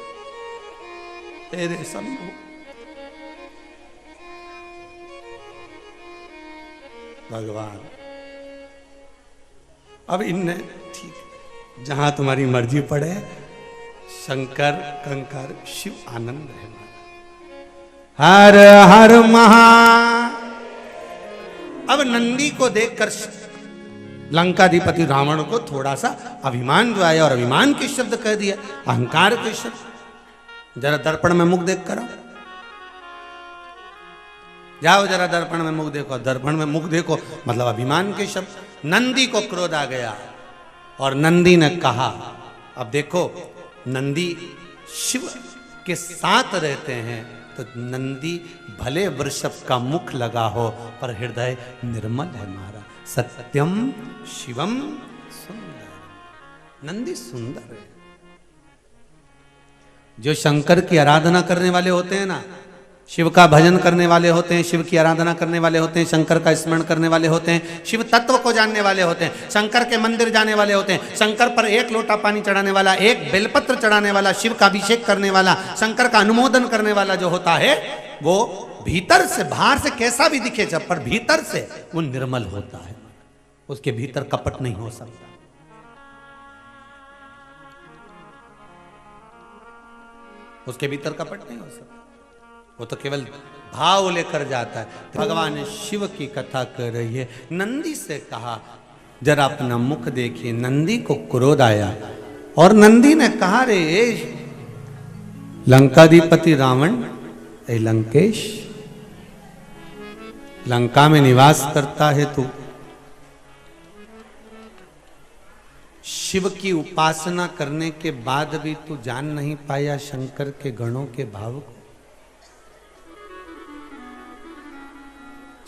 तेरे शंभू भगवान, अब इनने ठीक जहां तुम्हारी मर्जी पड़े, शंकर कंकर शिव आनंद है। हर हर महा। अब नंदी को देखकर लंकाधिपति रावण को थोड़ा सा अभिमान जो आया, और अभिमान के शब्द कह दिया, अहंकार के शब्द। जरा दर्पण में मुख देख करो, जाओ जरा दर्पण में मुख देखो, दर्पण में मुख देखो, मतलब अभिमान के शब्द। नंदी को क्रोध आ गया और नंदी ने कहा, अब देखो नंदी शिव के साथ रहते हैं तो नंदी भले वृषभ का मुख लगा हो पर हृदय निर्मल है हमारा। सत्यम शिवम सुंदर, नंदी सुंदर है। जो शंकर की आराधना करने वाले होते हैं ना, शिव का भजन करने वाले होते हैं, शिव की आराधना करने वाले होते हैं, शंकर का स्मरण करने वाले होते हैं, शिव तत्व को जानने वाले होते हैं, शंकर के मंदिर जाने वाले होते हैं, शंकर पर एक लोटा पानी चढ़ाने वाला, एक बेलपत्र चढ़ाने वाला, शिव का अभिषेक करने वाला, शंकर का अनुमोदन करने वाला जो होता है वो भीतर से, बाहर से कैसा भी दिखे जब, पर भीतर से वो निर्मल होता है, उसके भीतर कपट नहीं हो सकता। उसके भीतर कपट नहीं हो सकता, वो तो केवल भाव लेकर जाता है। भगवान शिव की कथा कर रही है। नंदी से कहा जरा अपना मुख देखिए। नंदी को क्रोध आया और नंदी ने कहा, रे लंकाधिपति रावण, ए लंकेश, लंका में निवास करता है तू, शिव की उपासना करने के बाद भी तू जान नहीं पाया शंकर के गणों के भाव को।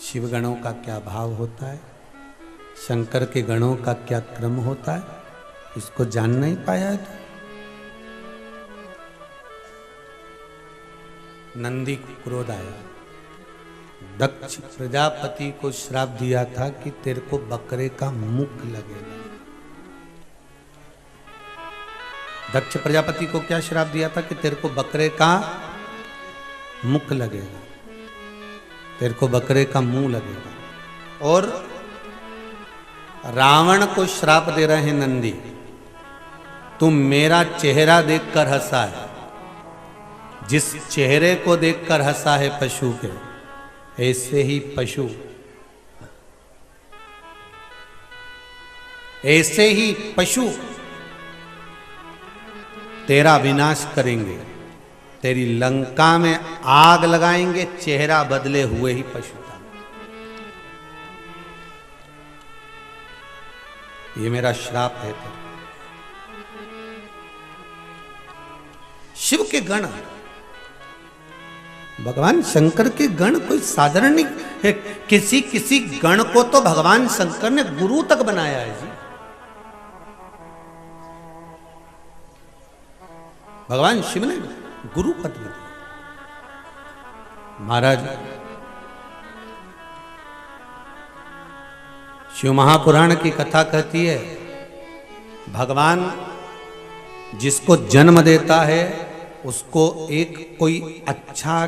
शिव गणों का क्या भाव होता है, शंकर के गणों का क्या क्रम होता है, इसको जान नहीं पाया है तू। नंदी को क्रोध आया। दक्ष प्रजापति को श्राप दिया था कि तेरे को बकरे का मुख लगेगा। दक्ष प्रजापति को क्या श्राप दिया था कि तेरे को बकरे का मुख लगेगा, तेरे को बकरे का मुंह लगेगा। और रावण को श्राप दे रहे हैं नंदी, तुम मेरा चेहरा देखकर हंसा है, जिस चेहरे को देखकर हंसा है पशु के, ऐसे ही पशु, ऐसे ही पशु तेरा विनाश करेंगे, तेरी लंका में आग लगाएंगे, चेहरा बदले हुए ही पशु था। ये मेरा श्राप है। शिव के गण, भगवान शंकर के गण कोई साधारण नहीं है। किसी किसी गण को तो भगवान शंकर ने गुरु तक बनाया है जी। भगवान शिव ने गुरु पद दिया। महाराज शिव महापुराण की कथा कहती है, भगवान जिसको जन्म देता है उसको एक कोई अच्छा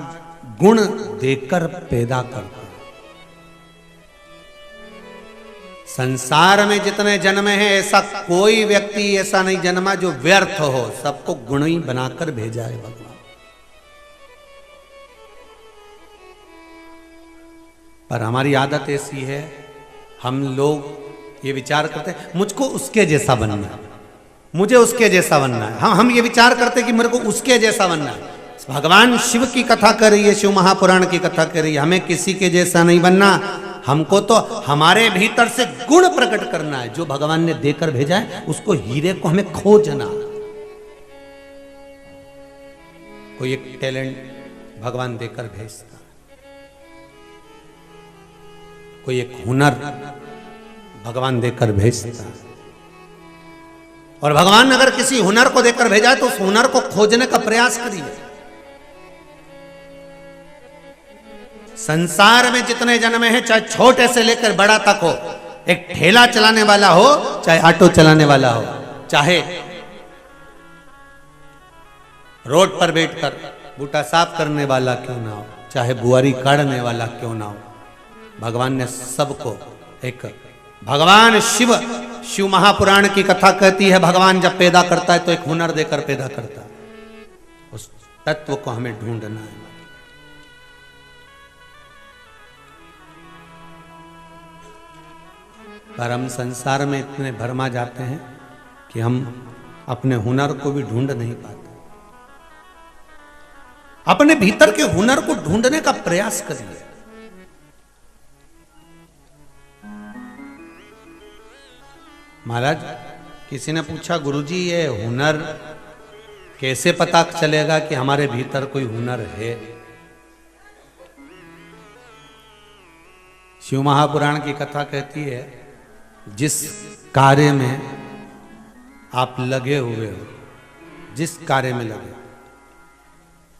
गुण देकर पैदा करता है। संसार में जितने जन्मे हैं ऐसा कोई व्यक्ति ऐसा नहीं जन्मा जो व्यर्थ हो, सबको गुणी बनाकर भेजा है भगवान। पर हमारी आदत ऐसी है, हम लोग ये विचार करते हैं मुझको उसके जैसा बनना है, मुझे उसके जैसा बनना है। हम ये विचार करते हैं कि मेरे को उसके जैसा बनना है। भगवान शिव की कथा कर रही है, शिव महापुराण की कथा कर रही है, हमें किसी के जैसा नहीं बनना, हमको तो हमारे भीतर से गुण प्रकट करना है। जो भगवान ने देकर भेजा है उसको, हीरे को हमें खोजना। कोई एक टैलेंट भगवान देकर भेजता, कोई एक हुनर भगवान देकर भेजता, और भगवान ने अगर किसी हुनर को देकर भेजा है तो उस हुनर को खोजने का प्रयास करिए। संसार में जितने जन्मे हैं, चाहे छोटे से लेकर बड़ा तक हो, एक ठेला चलाने वाला हो, चाहे ऑटो चलाने वाला हो, चाहे रोड पर बैठकर बूटा साफ करने वाला क्यों ना हो, चाहे बुआरी काटने वाला क्यों ना हो, भगवान ने सबको एक, भगवान शिव, शिव महापुराण की कथा कहती है भगवान जब पैदा करता है तो एक हुनर देकर पैदा करता है। उस तत्व को हमें ढूंढना है। पर हम संसार में इतने भरमा जाते हैं कि हम अपने हुनर को भी ढूंढ नहीं पाते। अपने भीतर के हुनर को ढूंढने का प्रयास करिए। महाराज किसी ने पूछा, गुरुजी ये हुनर कैसे पता चलेगा कि हमारे भीतर कोई हुनर है? शिव महापुराण की कथा कहती है, जिस कार्य में आप लगे हुए हो, जिस कार्य में लगे,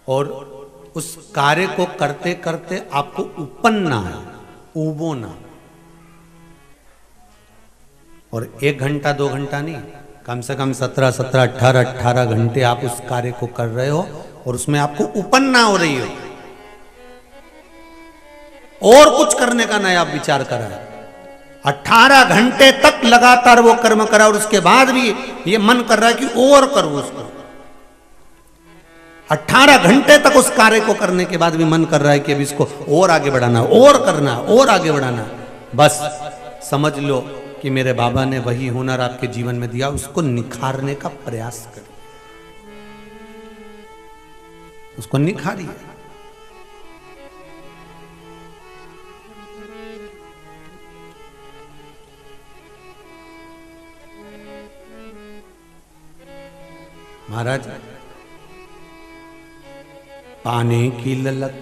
और उस कार्य को करते करते आपको उपन्ना है, उबो ना। और 1 घंटा 2 घंटा नहीं, कम से कम 17 18 घंटे आप उस कार्य को कर रहे हो और उसमें आपको उपन्ना हो रही हो, और कुछ करने का नया विचार करा है। 18 घंटे तक लगातार वो कर्म करा और उसके बाद भी ये मन कर रहा है कि और करूं उसको। 18 घंटे तक उस कार्य को करने के बाद भी मन कर रहा है कि अब इसको और आगे बढ़ाना, और करना, और आगे बढ़ाना। बस समझ लो कि मेरे बाबा ने वही हुनर आपके जीवन में दिया, उसको निखारने का प्रयास करिए, उसको निखारिए। महाराज, पाने की ललक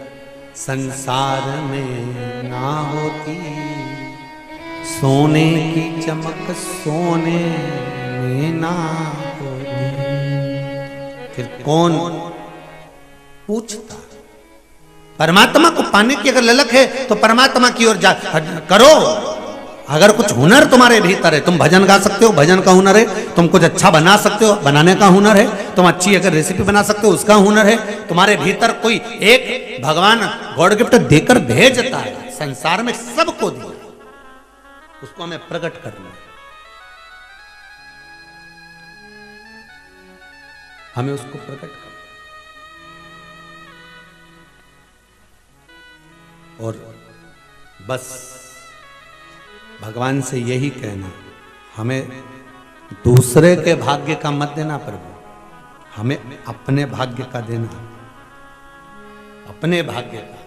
संसार में ना होती, सोने की चमक सोने में ना होती, फिर कौन पूछता? परमात्मा को पाने की अगर ललक है तो परमात्मा की ओर जा करो। अगर कुछ हुनर तुम्हारे भीतर है, तुम भजन गा सकते हो, भजन का हुनर है, तुम कुछ अच्छा बना सकते हो, बनाने का हुनर है, तुम अच्छी अगर रेसिपी बना सकते हो, उसका हुनर है, तुम्हारे भीतर कोई एक भगवान गॉड गिफ्ट देकर भेजता है, संसार में सबको दिया, उसको हमें प्रकट करना है, हमें उसको प्रकट करना। और बस भगवान से यही कहना, हमें दूसरे के भाग्य का मत देना प्रभु, हमें अपने भाग्य का देना, अपने भाग्य का।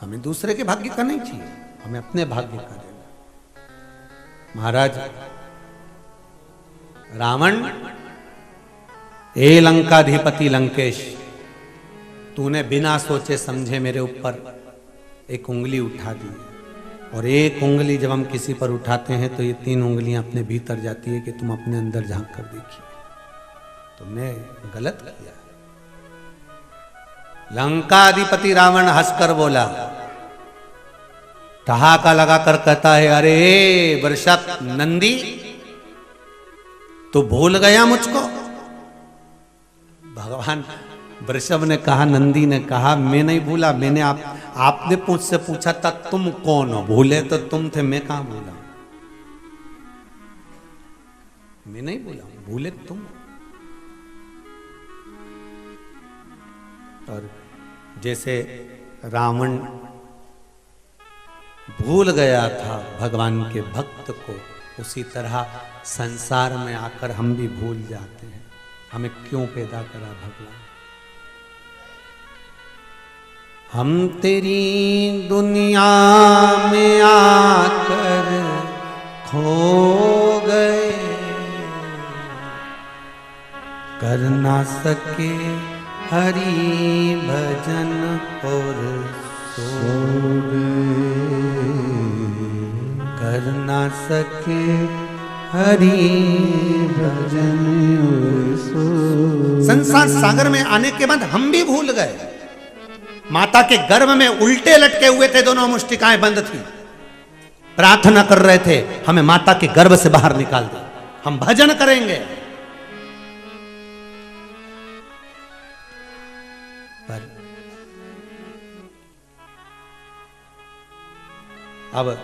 हमें दूसरे के भाग्य का नहीं चाहिए, हमें अपने भाग्य का देना। महाराज, रावण, ए लंकाधिपति लंकेश, तूने बिना सोचे समझे मेरे ऊपर एक उंगली उठा दी, और एक उंगली जब हम किसी पर उठाते हैं तो ये 3 उंगलियां अपने भीतर जाती है कि तुम अपने अंदर झांक कर देखिए, तुमने गलत किया। लंकाधिपति रावण हंसकर बोला, ठहाका लगाकर कहता है, अरे वृषभ नंदी, तू भूल गया मुझको? भगवान वृषभ ने कहा, नंदी ने कहा, मैं नहीं भूला, मैंने आपने मुझसे पूछा था तुम कौन हो, भूले तो तुम थे, मैं कहां भूला, मैं नहीं भूला, भूले तुम। और जैसे रावण भूल गया था भगवान के भक्त को, उसी तरह संसार में आकर हम भी भूल जाते हैं, हमें क्यों पैदा करा भगवान। हम तेरी दुनिया में आकर खो गए, कर ना सके हरि भजन और सो गए, कर ना सके हरि भजन और सो। संसार सागर में आने के बाद हम भी भूल गए, माता के गर्भ में उल्टे लटके हुए थे, दोनों मुष्टिकाएं बंद थी, प्रार्थना कर रहे थे, हमें माता के गर्भ से बाहर निकाल दे, हम भजन करेंगे। पर अब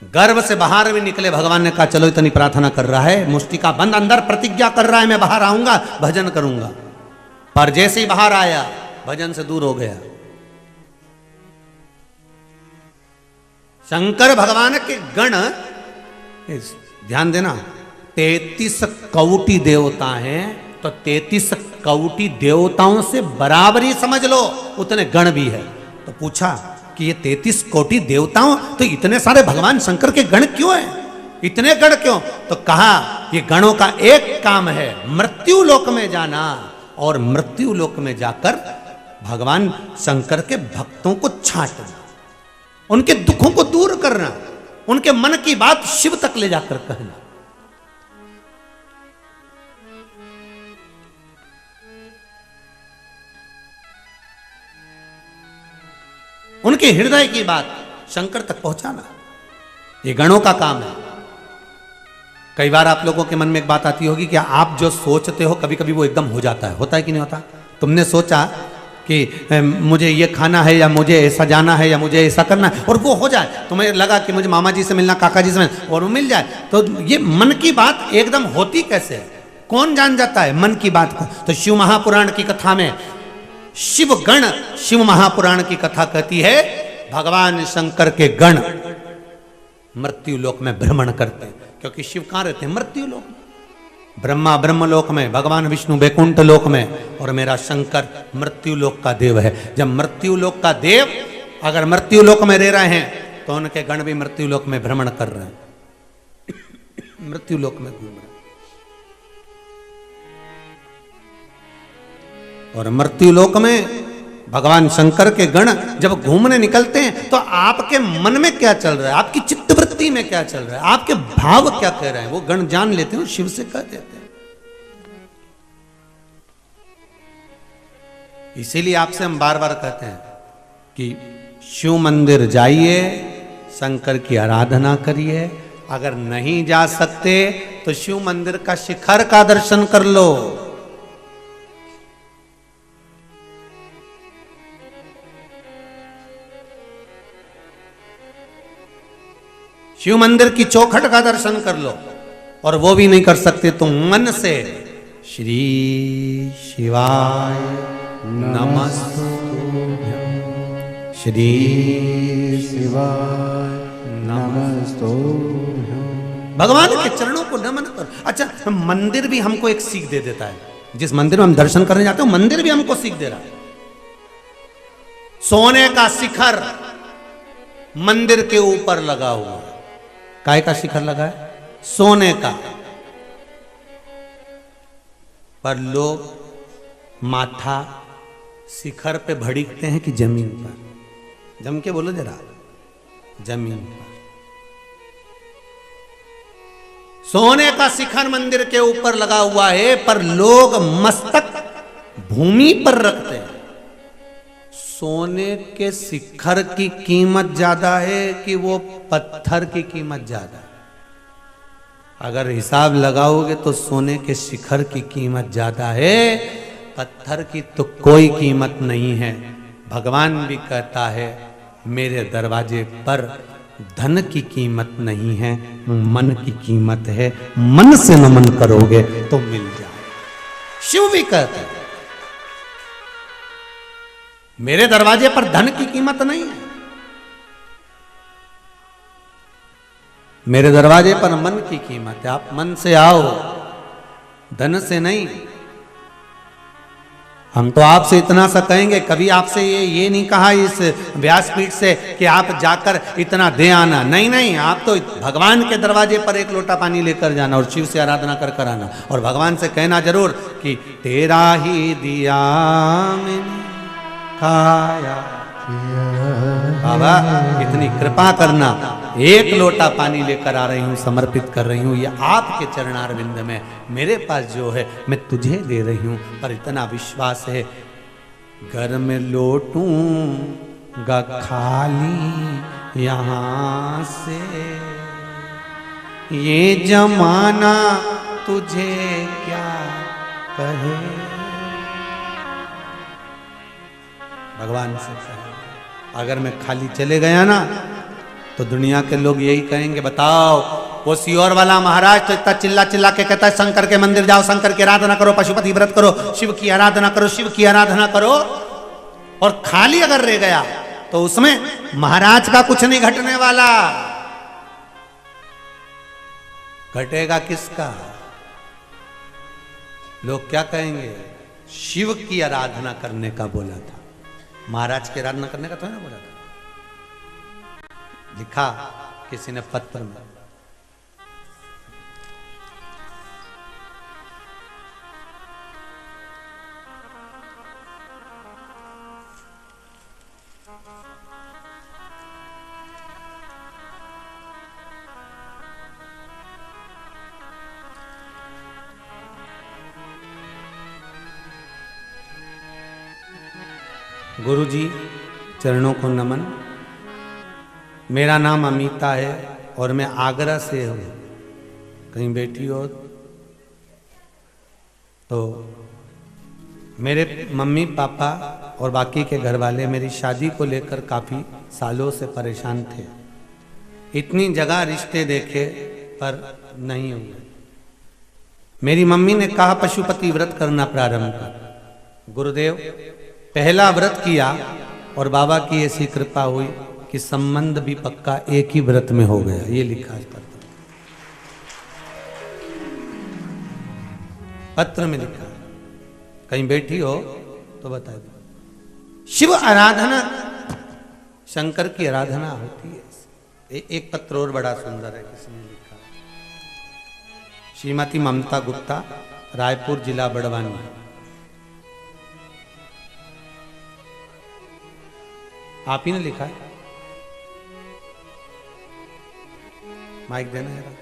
गर्भ से बाहर भी निकले, भगवान ने कहा चलो इतनी प्रार्थना कर रहा है, मुष्टिका बंद, अंदर प्रतिज्ञा कर रहा है मैं बाहर आऊंगा, भजन करूंगा। पर जैसे ही बाहर आया भजन से दूर हो गया। शंकर भगवान के गण, ध्यान देना, 33 कोटि देवता हैं, तो 33 कोटि देवताओं से बराबरी समझ लो उतने गण भी है। तो पूछा कि ये 33 कोटि देवताओं, तो इतने सारे भगवान शंकर के गण क्यों हैं, इतने गण क्यों? तो कहा ये गणों का एक काम है, मृत्यु लोक में जाना, और मृत्यु लोक में जाकर भगवान शंकर के भक्तों को छांटना, उनके दुखों को दूर करना। उनके मन की बात शिव तक ले जाकर कहना। उनके हृदय की बात शंकर तक पहुंचाना, ये गणों का काम है। कई बार आप लोगों के मन में एक बात आती होगी कि आप जो सोचते हो कभी कभी वो एकदम हो जाता है। होता है कि नहीं होता? तुमने सोचा कि मुझे ये खाना है या मुझे ऐसा जाना है या मुझे ऐसा करना है और वो हो जाए। तुम्हें लगा कि मुझे मामा जी से मिलना, काका जी से मिलना और वो मिल जाए। तो ये मन की बात एकदम होती कैसे है? कौन जान जाता है मन की बात को? तो शिव महापुराण की कथा में शिव गण, शिव महापुराण की कथा कहती है भगवान शंकर के गण मृत्यु लोक में भ्रमण करते हैं। क्योंकि शिव कहां रहते हैं? मृत्यु लोक में। ब्रह्मा ब्रह्मलोक में, भगवान विष्णु वैकुंठ लोक में और मेरा शंकर मृत्यु लोक का देव है। जब मृत्यु लोक का देव अगर मृत्यु लोक में रह रहे हैं तो उनके गण भी मृत्यु लोक में भ्रमण कर रहे हैं, मृत्यु लोक में घूम रहे हैं। और मृत्यु लोक में भगवान शंकर के गण जब घूमने निकलते हैं तो आपके मन में क्या चल रहा है, आपकी चित्तवृत्ति में क्या चल रहा है, आपके भाव क्या कह रहे हैं, वो गण जान लेते हैं और शिव से कह देते हैं। इसीलिए आपसे हम बार बार कहते हैं कि शिव मंदिर जाइए, शंकर की आराधना करिए। अगर नहीं जा सकते तो शिव मंदिर का शिखर का दर्शन कर लो। शिव मंदिर की चौखट का दर्शन कर लो। और वो भी नहीं कर सकते तो मन से श्री शिवाय नमस्तुभ्यं, श्री शिवाय नमस्तुभ्यं। भगवान के चरणों को नमन करो। अच्छा, मंदिर भी हमको एक सीख दे देता है। जिस मंदिर में हम दर्शन करने जाते हैं मंदिर भी हमको सीख दे रहा है। सोने का शिखर मंदिर के ऊपर लगा हुआ है। काय का शिखर लगा है? सोने का। पर लोग माथा शिखर पे भड़कते हैं कि जमीन पर? जम के बोलो जरा, जमीन पर। सोने का शिखर मंदिर के ऊपर लगा हुआ है पर लोग मस्तक भूमि पर रखते हैं। सोने के शिखर की कीमत ज्यादा है कि वो पत्थर की कीमत ज्यादा है? अगर हिसाब लगाओगे तो सोने के शिखर की कीमत ज्यादा है, पत्थर की तो कोई कीमत नहीं है। भगवान भी कहता है मेरे दरवाजे पर धन की कीमत नहीं है, मन की कीमत है। मन से नमन करोगे तो मिल जाए। शिव भी कहते हैं मेरे दरवाजे पर धन की कीमत नहीं है, मेरे दरवाजे पर मन की कीमत है। आप मन से आओ, धन से नहीं। हम तो आपसे इतना सा कहेंगे, कभी आपसे ये नहीं कहा इस व्यासपीठ से कि आप जाकर इतना दे आना। नहीं नहीं, आप तो भगवान के दरवाजे पर एक लोटा पानी लेकर जाना और शिव से आराधना कर कर आना और भगवान से कहना जरूर कि तेरा ही दिया मैंने खाया। बाबा इतनी कृपा करना, एक लोटा पानी लेकर आ रही हूं, समर्पित कर रही हूं, ये आपके चरणारविंद में। मेरे पास जो है मैं तुझे दे रही हूं, पर इतना विश्वास है घर में लौटूंगा खाली यहां से, ये जमाना तुझे क्या कहे। भगवान से अगर मैं खाली चले गया ना तो दुनिया के लोग यही कहेंगे, बताओ वो सियोर वाला महाराज तो इतना चिल्ला चिल्ला के कहता है शंकर के मंदिर जाओ, शंकर की आराधना करो, पशुपति व्रत करो, शिव की आराधना करो, शिव की आराधना करो, और खाली अगर रह गया तो उसमें महाराज का कुछ नहीं घटने वाला। घटेगा किसका? लोग क्या कहेंगे? शिव की आराधना करने का बोला था, महाराज की आराधना करने का तो ना बोला था। लिखा किसी ने पत्र में। गुरुजी चरणों को नमन। मेरा नाम अमिता है और मैं आगरा से हूँ। कहीं बैठी हो तो मेरे मम्मी पापा और बाकी के घर वाले मेरी शादी को लेकर काफ़ी सालों से परेशान थे। इतनी जगह रिश्ते देखे पर नहीं हुए। मेरी मम्मी ने कहा पशुपति व्रत करना प्रारंभ कर। गुरुदेव पहला व्रत किया और बाबा की ऐसी कृपा हुई कि संबंध भी पक्का एक ही व्रत में हो गया। ये लिखा है पत्र में लिखा। कहीं बैठी हो तो बता दो। शिव आराधना, शंकर की आराधना होती है। एक पत्र और बड़ा सुंदर है, किसने लिखा? श्रीमती ममता गुप्ता, रायपुर जिला बड़वानी। आप ही ने लिखा है। माइक देना है।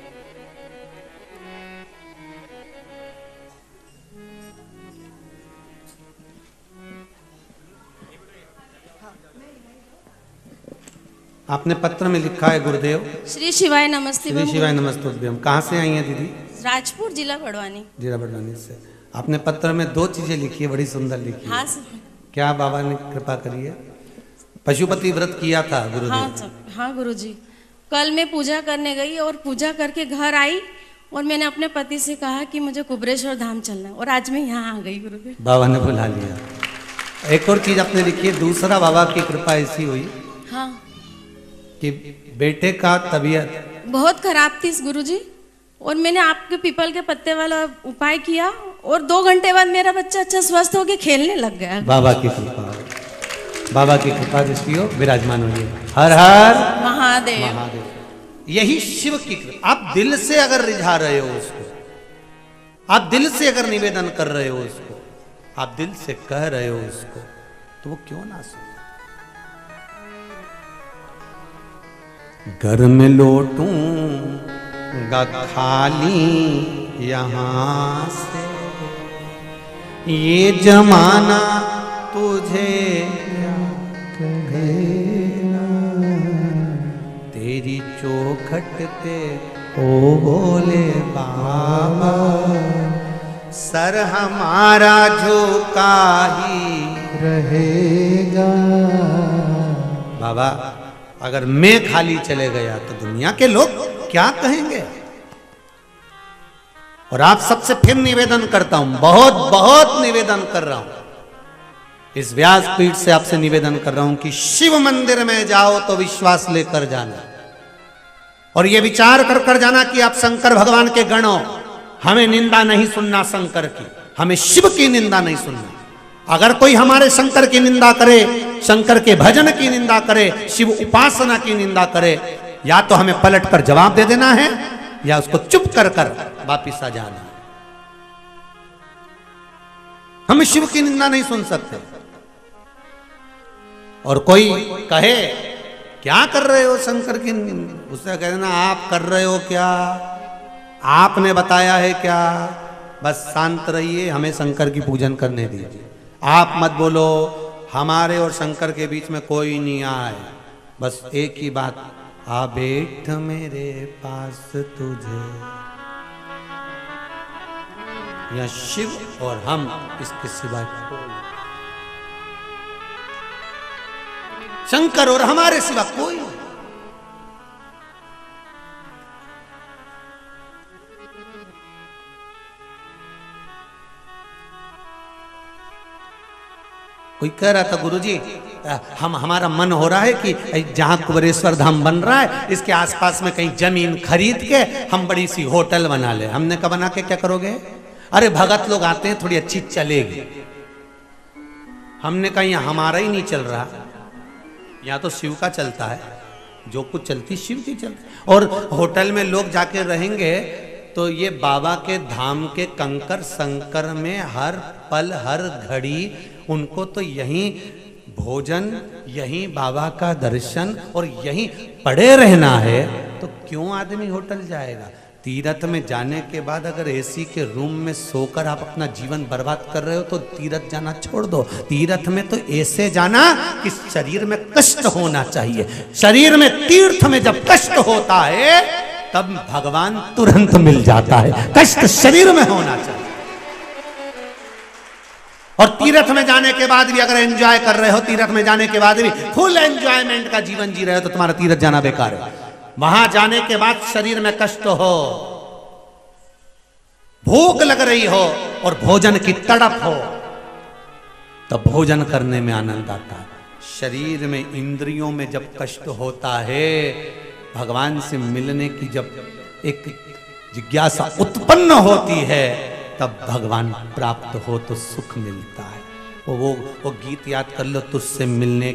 आपने पत्र में लिखा है गुरुदेव। श्री शिवाय नमस्ते। श्री शिवाय नमस्ते। कहाँ से आई हैं दीदी? राजपुर जिला बड़वानी। जिला बड़वानी से। आपने पत्र में 2 चीजें लिखी है, बड़ी सुंदर लिखी है। हाँ सर। क्या बाबा ने कृपा करी है? पशुपति व्रत किया था गुरुदेव। हाँ सर, हाँ गुरुजी। कल मैं पूजा करने गई और पूजा करके घर आई और मैंने अपने पति से कहा कि मुझे कुबरेश्वर धाम चलना है और आज मैं यहाँ आ गई गुरुदेव। बाबा ने बुला लिया। एक और चीज आपने लिखी है, दूसरा बाबा की कृपा ऐसी हुई हाँ कि बेटे का तबीयत बहुत खराब थी गुरुजी और मैंने आपके पीपल के पत्ते वाला उपाय किया और 2 घंटे बाद मेरा बच्चा अच्छा स्वस्थ होकर खेलने लग गया। बाबा की कृपा, बाबा की कृपा जिसकी हो विराजमान होइए। हर हर महादेव। महादेव। यही शिव की कृपा। आप दिल से अगर रिझा रहे हो उसको, आप दिल से अगर निवेदन कर रहे हो उसको, आप दिल से कह रहे हो उसको, तो वो क्यों ना सुने। घर में लौटूंगा खाली यहां से, ये जमाना तुझे कहेगा, तेरी चौखट पे ओ बोले बाबा, सर हमारा झुका ही रहेगा। बाबा अगर मैं खाली चले गया तो दुनिया के लोग क्या कहेंगे। और आप सबसे फिर निवेदन करता हूं, बहुत बहुत निवेदन कर रहा हूं, इस व्यासपीठ से आपसे निवेदन कर रहा हूं कि शिव मंदिर में जाओ तो विश्वास लेकर जाना और यह विचार कर कर जाना कि आप शंकर भगवान के गण हो। हमें निंदा नहीं सुनना शंकर की, हमें शिव की निंदा नहीं सुनना। अगर कोई हमारे शंकर की निंदा करे, शंकर के भजन की निंदा करे, शिव उपासना की निंदा करे, या तो हमें पलट कर जवाब दे देना है या उसको चुप कर कर वापिस आ जाना। हम शिव की निंदा नहीं सुन सकते। और कोई कहे क्या कर रहे हो शंकर की, उससे कह देना आप कर रहे हो क्या, आपने बताया है क्या। बस शांत रहिए, हमें शंकर की पूजन करने दीजिए। आप मत बोलो हमारे और शंकर के बीच में कोई नहीं आए। बस एक ही बात, आ बैठ मेरे पास तुझे, या शिव और हम, इसके सिवा शंकर और हमारे सिवा कोई। कोई कह रहा था गुरुजी हमारा मन हो रहा है कि जहां कुबरेश्वर धाम बन रहा है इसके आसपास में कहीं जमीन खरीद के हम बड़ी सी होटल बना ले। हमने कहा बना के क्या करोगे? अरे भगत लोग आते हैं, थोड़ी अच्छी चलेगी। हमने कहा यहाँ हमारा ही नहीं चल रहा, यहाँ तो शिव का चलता है, जो कुछ चलती शिव की चलती। और होटल में लोग जाके रहेंगे तो ये बाबा के धाम के कंकर संकर में हर पल हर घड़ी उनको तो यहीं भोजन, यहीं बाबा का दर्शन और यहीं पड़े रहना है। तो क्यों आदमी होटल जाएगा? तीर्थ में जाने के बाद अगर एसी के रूम में सोकर आप अपना जीवन बर्बाद कर रहे हो तो तीर्थ जाना छोड़ दो। तीर्थ में तो ऐसे जाना कि शरीर में कष्ट होना चाहिए। शरीर में तीर्थ में जब कष्ट होता है तब भगवान तुरंत मिल जाता है। कष्ट शरीर में होना चाहिए। और तीर्थ में जाने के बाद भी अगर एंजॉय कर रहे हो, तीर्थ में जाने के बाद भी फुल एंजॉयमेंट का जीवन जी रहे हो तो तुम्हारा तीर्थ जाना बेकार है। वहां जाने के बाद शरीर में कष्ट हो, भूख लग रही हो और भोजन की तड़प हो, तब भोजन करने में आनंद आता है। शरीर में, इंद्रियों में जब कष्ट होता है, भगवान से मिलने की जब एक जिज्ञासा उत्पन्न होती है, तब भगवान प्राप्त हो तो सुख मिलता है। वो गीत याद कर लो, तुझसे मिलने